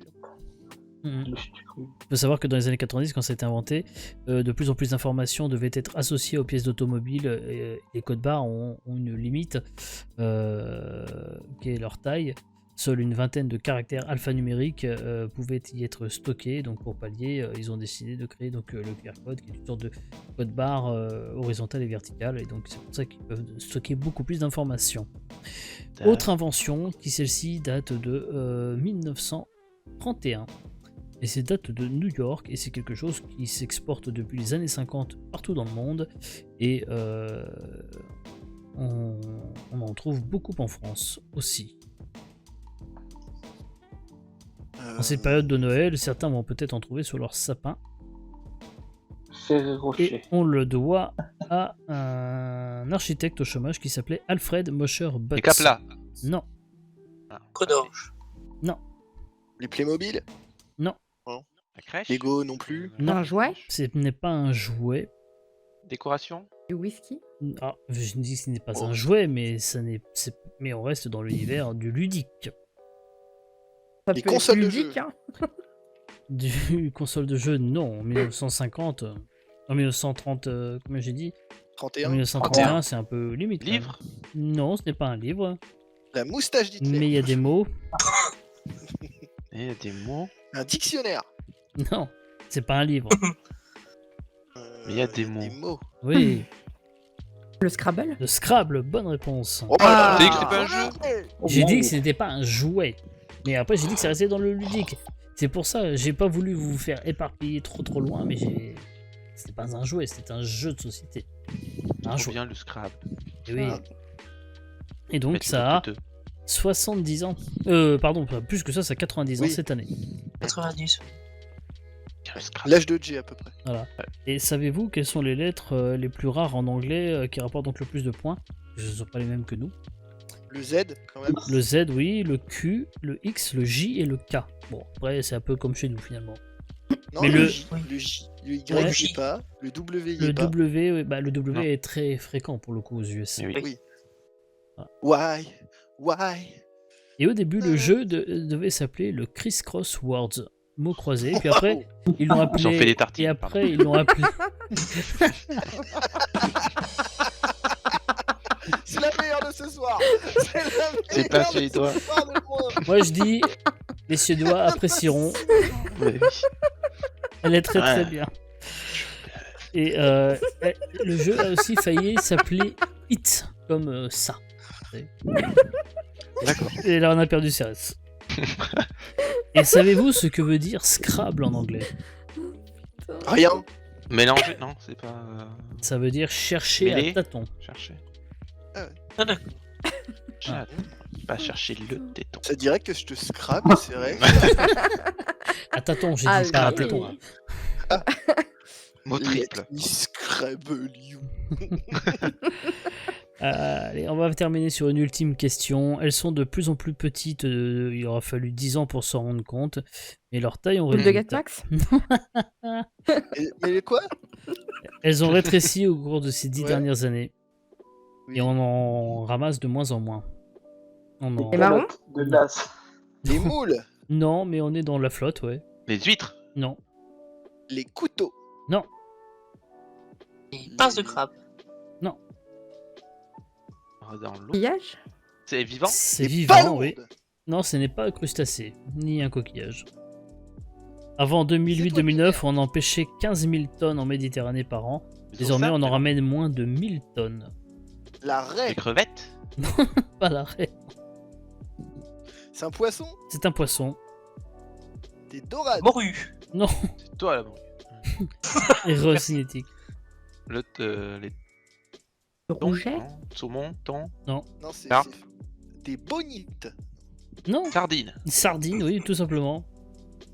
Mhm. Le chute cru. Il faut savoir que dans les années 90, quand ça a été inventé, de plus en plus d'informations devaient être associées aux pièces d'automobile. Et les codes barres ont une limite qui est leur taille. Seule une vingtaine de caractères alphanumériques pouvaient y être stockés. Donc pour pallier, ils ont décidé de créer donc, le QR code, qui est une sorte de code barre horizontale et verticale. Et donc c'est pour ça qu'ils peuvent stocker beaucoup plus d'informations. Autre invention, qui celle-ci date de 1931. Et c'est date de New York, et c'est quelque chose qui s'exporte depuis les années 50 partout dans le monde. Et on en trouve beaucoup en France aussi. En cette période de Noël, certains vont peut-être en trouver sur leur sapin. Ferrero Et Rocher. on le doit à un architecte au chômage qui s'appelait Alfred Mosher Butts. Les Capla. Non, Conorge. Les Playmobil, La crèche. Lego non plus. non, Un jouet. ce n'est pas un jouet. Décoration. Du whisky. Ah, je dis que ce n'est pas Oh. un jouet, mais mais on reste dans l'univers du ludique. Ça Les peut être consoles de ludique, jeux. hein. Du console de jeu, non. En 1950, en 1930, comment j'ai dit En 31. 1931, c'est un peu limite. quand même. Livre. Non, ce n'est pas un livre, La moustache d'Hitler. mais il y a des mots. Et il y a des mots. Un dictionnaire. Non, c'est pas un livre. Mais il y a des mots. Des mots. Oui, Le Scrabble. le Scrabble, bonne réponse. Oh, Ah. C'est dit que c'est pas un jeu. J'ai dit que ce n'était pas un jouet. Mais après, j'ai dit que ça restait dans le ludique. C'est pour ça, j'ai pas voulu vous faire éparpiller trop loin, mais c'était pas un jouet, c'était un jeu de société. Un Trop jouet. bien le Scrabble. Et oui. Ah. Et donc, Mais tu ça a peux te- 70 ans. Pardon, plus que ça a 90 ans Oui. cette année. 90. Le Scrabble. L'âge de J à peu près. Et savez-vous quelles sont les lettres les plus rares en anglais qui rapportent donc le plus de points? Ce ne sont pas les mêmes que nous. Le Z, quand même. Le Z, oui, le Q, le X, le J et le K. Bon, après, c'est un peu comme chez nous finalement. Non, Mais le le- J, le J, le Y, Ouais. il y est pas. Le W, il y Le est pas. W, oui, bah, le W Non. est très fréquent pour le coup aux US. Eh oui. Oui. Ah. Why? Et au début, le jeu devait s'appeler le Criss Cross Words, mot croisé. Puis après, ils l'ont appelé. Ils ont fait des tartines, Et après, ils l'ont appelé. C'est la meilleure de ce soir. C'est la C'est pas meilleure de ce suédois. soir de loin. Moi, je dis, les Suédois apprécieront. Ouais, oui. Elle est très Ouais. bien. Et le jeu a aussi failli s'appeler It, comme ça. D'accord. Et là, on a perdu Cérès. Et savez-vous ce que veut dire Scrabble en anglais? Rien. Mélanger, non, c'est pas. Ça veut dire chercher Mêler. à tâtons. Chercher. Ah, d'accord. Ah, pas chercher le téton. Ça dirait que je te scrape, c'est vrai. À tâtons, j'ai Ah, dit pas à oui. tâtons. Mot triple. Let me scrabble you. Allez, on va terminer sur une ultime question. Elles sont de plus en plus petites. Il aura fallu 10 ans pour s'en rendre compte. Mais leur taille ont Boule de rétréci. Gatmax Mais quoi? Elles ont rétréci au cours de ces 10 Ouais. dernières années. Oui. Et on en ramasse de moins en moins. On en- Et marron De glace. Les moules, Non, mais on est dans la flotte, ouais. Les huîtres. Non. les couteaux, Et pince de crabe. Dans l'eau. Pillage C'est vivant. C'est les vivant, palourdes. oui. Non, ce n'est pas un crustacé, ni un coquillage. Avant C'est toi 2008-2009, qui on en pêchait 15 000 tonnes en Méditerranée par an. Ils ont Désormais, ça, on en mais ramène moins de 1000 tonnes. La non. raie, Les crevettes. Pas l'arrêt. c'est un poisson. C'est un poisson. Des dorades. Morue. C'est toi là. Erreur cinétique. Les thons. Rouget non. Saumon, thon, Non, c'est Carpe. c'est des bonites. Non, sardine. une sardine, oui, tout simplement.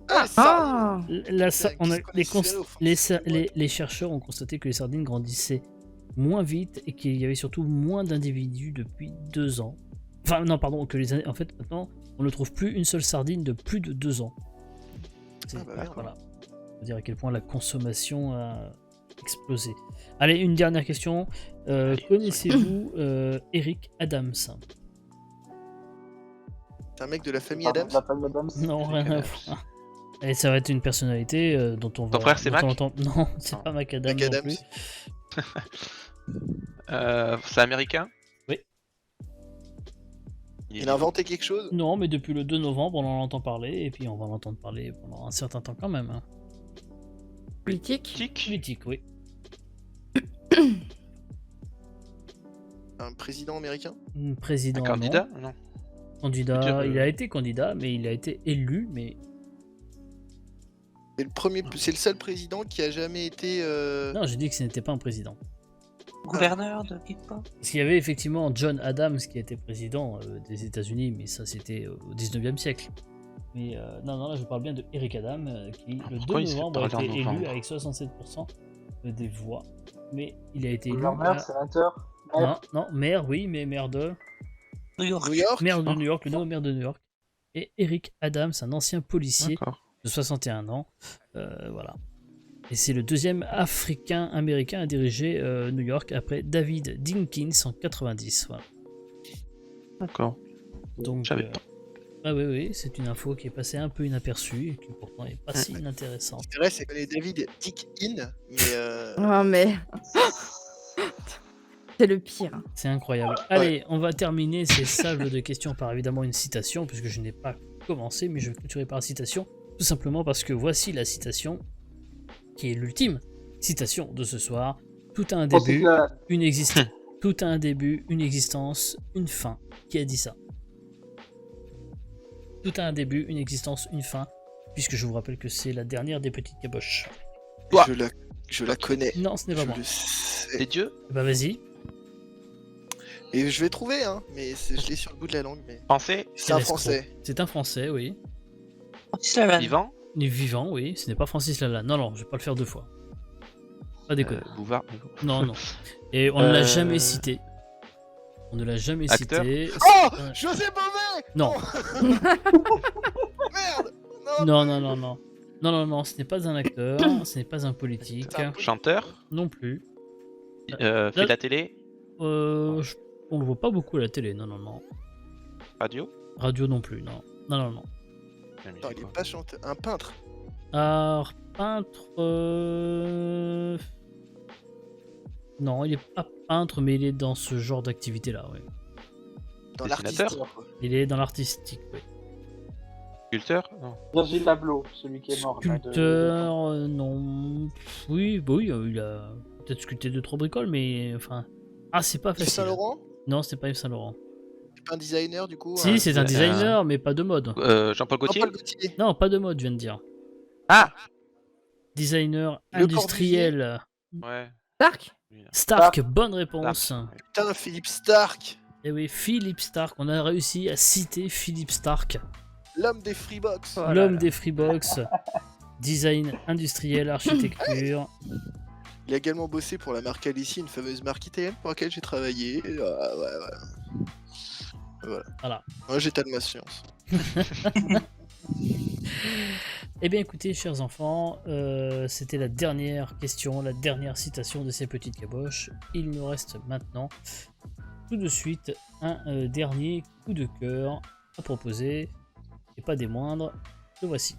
Ah, ça. Ah On a, Qui se connaissent au fond. les chercheurs ont constaté que les sardines grandissaient moins vite et qu'il y avait surtout moins d'individus depuis 2 ans. Enfin, non, pardon, en fait, maintenant, on ne trouve plus une seule sardine de plus de 2 ans. Ah bah merde. Voilà. Faut dire à quel point la consommation a explosé. Allez, une dernière question. Allez, Connaissez-vous Eric Adams? C'est un mec de la famille Ah, Adams. la famille Adams. Non, rien à Adams. voir. Et ça va être une personnalité dont on va. Ton frère, c'est dont Mac on entend- Non, c'est Non. pas Mac Adams. Mac non Adams. plus. C'est américain. Oui. Il est Il a inventé quelque chose. Non, mais depuis le 2 novembre, on en entend parler, et puis on va en entendre parler pendant un certain temps quand même. Hein. Politique tic. Politique, oui. Un président américain. Président. Un non. candidat. Non. Candidat, Je veux dire, il a été candidat, mais il a été élu, mais C'est le seul président qui a jamais été. non, j'ai dit que ce n'était pas un président. Gouverneur de quelque part. Parce qu'il y avait effectivement John Adams qui a été président des États-Unis, mais ça c'était au 19e siècle. Mais non, là je parle bien de Eric Adams qui le 2 Pourquoi il s'est novembre a parlé été en élu novembre avec 67% des voix. Mais il a été élu. Gouverneur, sénateur. maire. Non, maire, oui, mais maire de. New York. New York. Maire de New York, le nouveau maire de New York. Et Eric Adams, un ancien policier D'accord. de 61 ans. Voilà. Et c'est le deuxième Africain-Américain à diriger New York après David Dinkins en 90. Voilà. D'accord. Donc, Je savais pas. ah oui, c'est une info qui est passée un peu inaperçue et qui pourtant est pas si inintéressante. C'est vrai, c'est que les David Dick In, mais Oh, mais. C'est le pire. C'est incroyable. Allez, on va terminer ces salves de questions par évidemment une citation, puisque je n'ai pas commencé, mais je vais clôturer par citation, tout simplement parce que voici la citation, qui est l'ultime citation de ce soir. Tout a un début, une existence. Tout a un début, une existence, une fin. Qui a dit ça? Tout a un début, une existence, une fin, puisque je vous rappelle que c'est la dernière des petites caboches. Toi. je la connais. Non, ce n'est pas Je moi. le sais. C'est Dieu. Bah vas-y. Et je vais trouver, hein, mais je l'ai sur le bout de la langue. Mais Pensée. c'est un Quel escroc. français. C'est un français, oui. Francis Lalanne. Vivant. Il est vivant, oui. Ce n'est pas Francis Lalanne. Non, je vais pas le faire 2 fois. Pas déconner. Bouvard. Non. Et on ne l'a Euh, jamais cité. On ne l'a jamais Acteur. cité. Oh Euh, José Bové Non. Merde Non, non, non, non. Non, non, non, ce n'est pas un acteur, ce n'est pas un politique. C'est un Chanteur. Non plus. Fait de la télé. On le voit pas beaucoup à la télé, non, non, non. Radio. Radio non plus, non. Non, non, non. Non, il est pas chanteur. Un peintre. Alors, peintre. Non, il est pas peintre, mais il est dans ce genre d'activité-là, ouais. Dans Dessinateur. l'artistique. quoi. Il est dans l'artistique, oui. Sculpteur. Non. Virgil Abloh, celui qui est mort. là, de- Sculpteur, non. Oui, bah oui, il a peut-être sculpté 2-3 bricoles, mais enfin. Ah, c'est pas Yves facile. Saint-Laurent. Non, c'était pas Yves Saint-Laurent. C'est pas un designer du coup. Si, c'est un c'est designer, mais pas de mode. Jean-Paul Gaultier. Jean-Paul Gaultier. Non, pas de mode, je viens de dire. Ah. Designer Le industriel. Ouais. Stark. Stark, bonne réponse. Stark, ouais. Putain, Philippe Stark. Et oui, Philippe Stark. On a réussi à citer Philippe Stark, L'homme des Freebox. Oh là l'homme là. des Freebox. Design industriel, architecture. Il a également bossé pour la marque Alici, une fameuse marque italienne pour laquelle j'ai travaillé. Et, voilà. Voilà. Moi j'étais de ma science. Eh bien écoutez, chers enfants, c'était la dernière question, la dernière citation de ces petites caboches. Il nous reste maintenant, tout de suite, un dernier coup de cœur à proposer, et pas des moindres, le voici.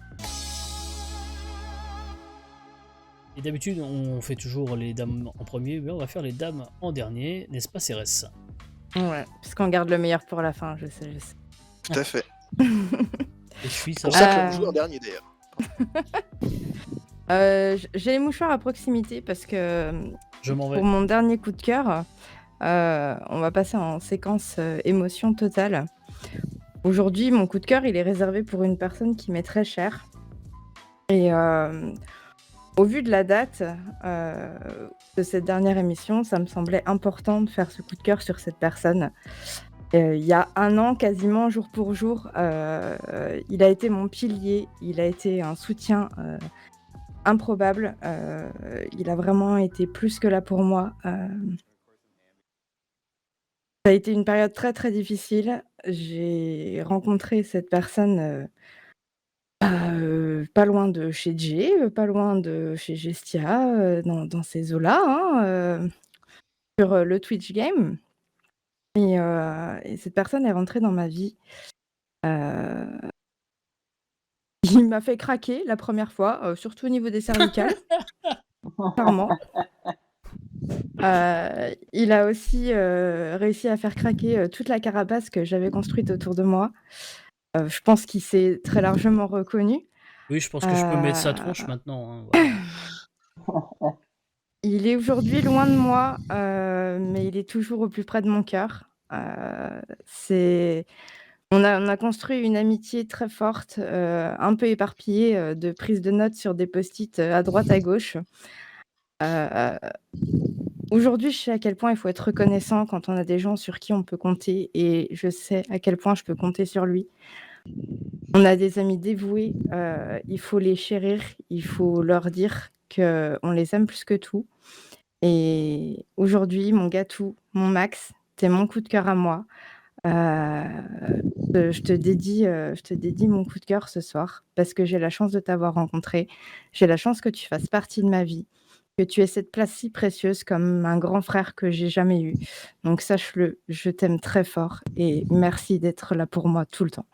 Et d'habitude, on fait toujours les dames en premier, mais on va faire les dames en dernier, n'est-ce pas Cérès? Ouais, parce qu'on garde le meilleur pour la fin, je sais, je sais. Tout à fait. Et puis, ça Pour va. ça qu'on joue en dernier d'ailleurs. J'ai les mouchoirs à proximité parce que Je m'en vais. pour mon dernier coup de cœur, on va passer en séquence émotion totale. Aujourd'hui, mon coup de cœur, il est réservé pour une personne qui m'est très chère. Et au vu de la date de cette dernière émission, ça me semblait important de faire ce coup de cœur sur cette personne. Il y a un an, quasiment jour pour jour, il a été mon pilier, il a été un soutien improbable. Il a vraiment été plus que là pour moi. Ça a été une période très très difficile. J'ai rencontré cette personne pas loin de chez G, pas loin de chez Gestia, dans ces eaux-là, hein, sur le Twitch Game. Et cette personne est rentrée dans ma vie. Il m'a fait craquer la première fois, surtout au niveau des cervicales, clairement. Il a aussi réussi à faire craquer toute la carapace que j'avais construite autour de moi. Je pense qu'il s'est très largement reconnu. Oui, je pense que je peux mettre sa tronche maintenant. Hein, voilà. Il est aujourd'hui loin de moi, mais il est toujours au plus près de mon cœur. On a construit une amitié très forte, un peu éparpillée, de prise de notes sur des post-it à droite, à gauche. Aujourd'hui, je sais à quel point il faut être reconnaissant quand on a des gens sur qui on peut compter, et je sais à quel point je peux compter sur lui. On a des amis dévoués, il faut les chérir, il faut leur dire qu'on les aime plus que tout. Et aujourd'hui, mon Gatou, mon Max, t'es mon coup de cœur à moi. Je te dédie mon coup de cœur ce soir parce que j'ai la chance de t'avoir rencontré. J'ai la chance que tu fasses partie de ma vie, que tu aies cette place si précieuse comme un grand frère que j'ai jamais eu. Donc sache-le, je t'aime très fort et merci d'être là pour moi tout le temps.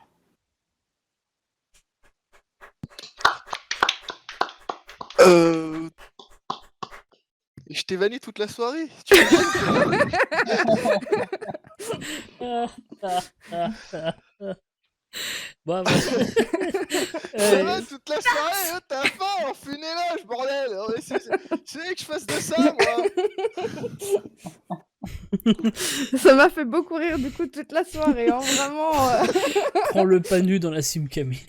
Je t'ai vanné toute la soirée. Bon, bah, Ça va toute la soirée, t'as faim, funélage, bordel. C'est que je fasse de ça, moi. Ça m'a fait beaucoup rire du coup toute la soirée, hein, vraiment. prends le pas nu dans la sim Camille.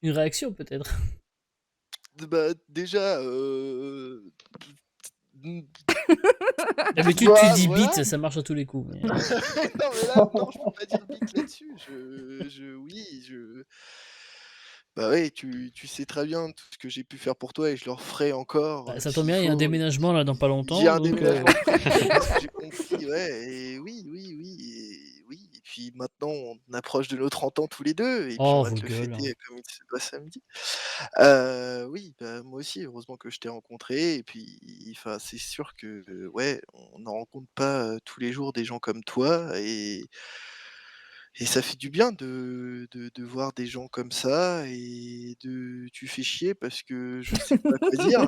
Une réaction peut-être. Bah, déjà. D'habitude, tu dis voilà. bite, ça marche à tous les coups. Mais... Non, mais là, non, je peux pas dire bite là-dessus. Oui, Bah ouais, tu sais très bien tout ce que j'ai pu faire pour toi et je le referai encore Bah, ça tombe s'il bien, il y a un faut. déménagement là dans pas J'ai longtemps, un donc déménagement de prévu, d'après ce que j'ai compris, ouais, et oui, et puis maintenant on approche de nos 30 ans tous les 2 et puis on oh va vos te le gueules, hein. fêter comme il se doit samedi. Oui, bah, moi aussi, heureusement que je t'ai rencontré et puis enfin, c'est sûr que, ouais, on n'en rencontre pas, tous les jours des gens comme toi et ça fait du bien de voir des gens comme ça et de tu fais chier parce que je sais pas quoi dire,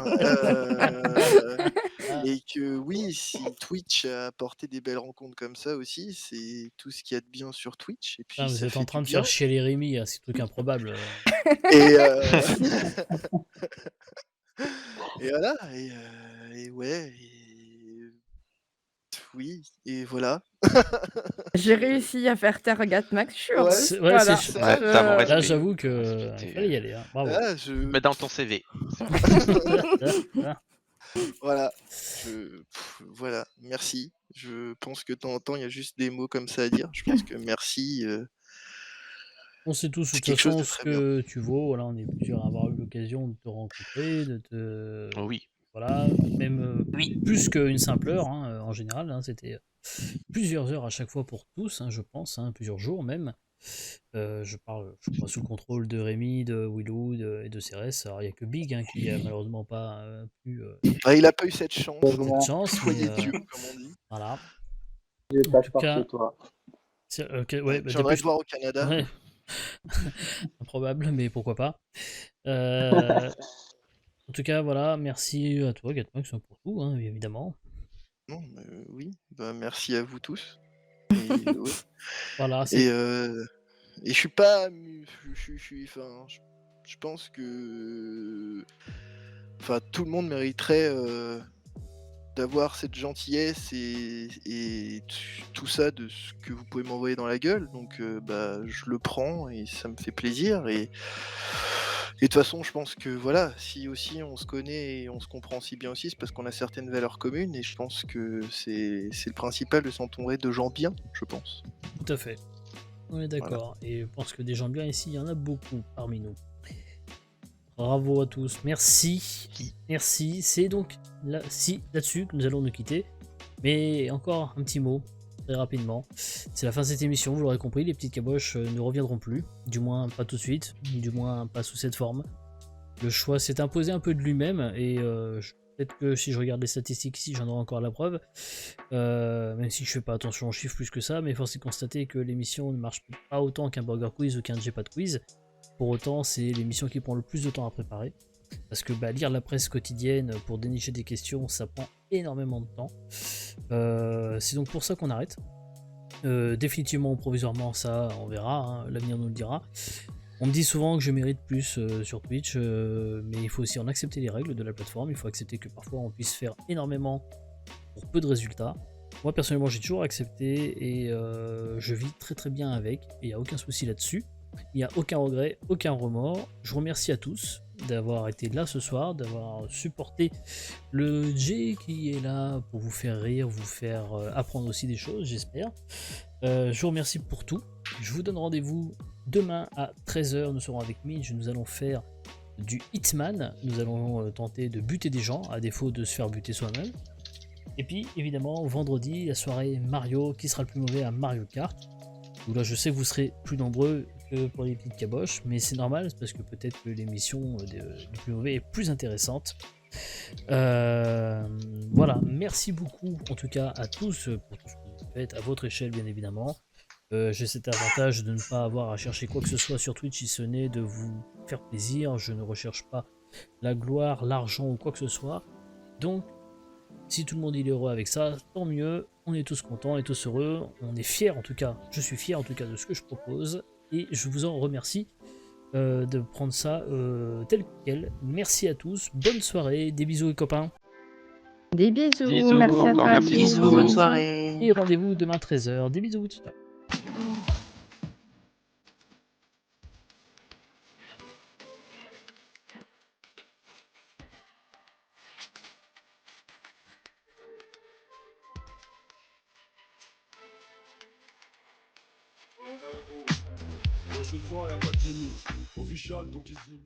Ah, et que oui, si Twitch a apporté des belles rencontres comme ça aussi, c'est tout ce qu'il y a de bien sur Twitch et putain, puis vous ça êtes en fait train du de bien faire chier les Rémi, là, c'est un truc improbable. et et voilà et ouais et oui et voilà. J'ai Je réussi à faire taire Gatmax, je suis Ouais, heureuse. Ouais, c'est Voilà. ch Ouais, t'as mon là, respect. j'avoue que il C'était, fallait y aller, hein, bravo. ah je mets dans ton CV. C'est bon. voilà, voilà, merci. Je pense que de temps en temps, il y a juste des mots comme ça à dire. Je pense que merci, On sait tous de c'est toute quelque chose façon de ce très bien. que tu vaux, voilà, on est plusieurs à avoir eu l'occasion de te rencontrer, de te Oui. voilà, même, Oui. plus qu'une simple heure, hein, en général, hein, c'était, plusieurs heures à chaque fois pour tous, hein, je pense, hein, plusieurs jours même. Je parle, je crois, sous le contrôle de Rémi, de Willou et de Cérès. Alors il y a que Big, hein, qui a malheureusement pas, pu, Ah, il a pas eu cette chance, hein, cette Heureusement, chance, mais foyer de Dieu, comme on dit. voilà. je En passe tout par chez cas, toi. OK, Ouais, ouais, bah, je viendrai te dépêche voir au Canada. ouais, improbable, mais pourquoi pas. Heu, En tout cas, voilà, merci à toi, Gatmax, hein, pour tout, hein, évidemment. Non, mais oui, bah, merci à vous tous et ouais Voilà, et c'est et je suis pas mu je suis enfin, je pense que enfin, tout le monde mériterait, d'avoir cette gentillesse et tout ça de ce que vous pouvez m'envoyer dans la gueule donc bah, je le prends et ça me fait plaisir et de toute façon, je pense que voilà, si aussi on se connaît et on se comprend si bien aussi, c'est parce qu'on a certaines valeurs communes et je pense que c'est le principal de s'entourer de gens bien, je pense. tout à fait. On est Voilà. d'accord et je pense que des gens bien ici, il y en a beaucoup parmi nous. Bravo à tous, merci, merci. C'est donc là-dessus que nous allons nous quitter. Mais encore un petit mot, très rapidement. C'est la fin de cette émission, vous l'aurez compris, les petites caboches ne reviendront plus. Du moins pas tout de suite, du moins pas sous cette forme. Le choix s'est imposé un peu de lui-même et peut-être que si je regarde les statistiques ici, j'en aurai encore la preuve. Même si je fais pas attention aux chiffres plus que ça, mais force est de constater que l'émission ne marche pas autant qu'un Burger Quiz ou qu'un J'ai pas de quiz. Pour autant, c'est l'émission qui prend le plus de temps à préparer. Parce que bah, lire la presse quotidienne pour dénicher des questions, ça prend énormément de temps. C'est donc pour ça qu'on arrête. Définitivement, provisoirement, ça, on verra, hein, l'avenir nous le dira. On me dit souvent que je mérite plus sur Twitch, mais il faut aussi en accepter les règles de la plateforme. Il faut accepter que parfois on puisse faire énormément pour peu de résultats. Moi personnellement, j'ai toujours accepté et je vis très très bien avec. Il n'y a aucun souci là-dessus. Il n'y a aucun regret, aucun remords. Je vous remercie à tous d'avoir été là ce soir, d'avoir supporté le J qui est là pour vous faire rire, vous faire apprendre aussi des choses, j'espère. Je vous remercie pour tout. Je vous donne rendez-vous demain à 13h. Nous serons avec Midge. Nous allons faire du Hitman. Nous allons tenter de buter des gens, à défaut de se faire buter soi-même. Et puis, évidemment, vendredi, la soirée Mario. Qui sera le plus mauvais à Mario Kart? Où là, je sais que vous serez plus nombreux que pour les petites caboches, mais c'est normal, c'est parce que peut-être que l'émission du plus mauvais est plus intéressante. Voilà, merci beaucoup en tout cas à tous pour tout ce que vous faites, à votre échelle bien évidemment. J'ai cet avantage de ne pas avoir à chercher quoi que ce soit sur Twitch si ce n'est de vous faire plaisir. Je ne recherche pas la gloire, l'argent ou quoi que ce soit. Donc, si tout le monde est heureux avec ça, tant mieux. On est tous contents et tous heureux. On est fiers en tout cas. Je suis fier en tout cas de ce que je propose. Et je vous en remercie de prendre ça tel quel. Merci à tous. Bonne soirée. Des bisous les copains. Des bisous, Bisous, merci à encore toi. merci Bisous, beaucoup. bonne soirée. Et rendez-vous demain 13h. Des bisous. Ciao. ce soir, y'a pas de génie. Official, donc ici.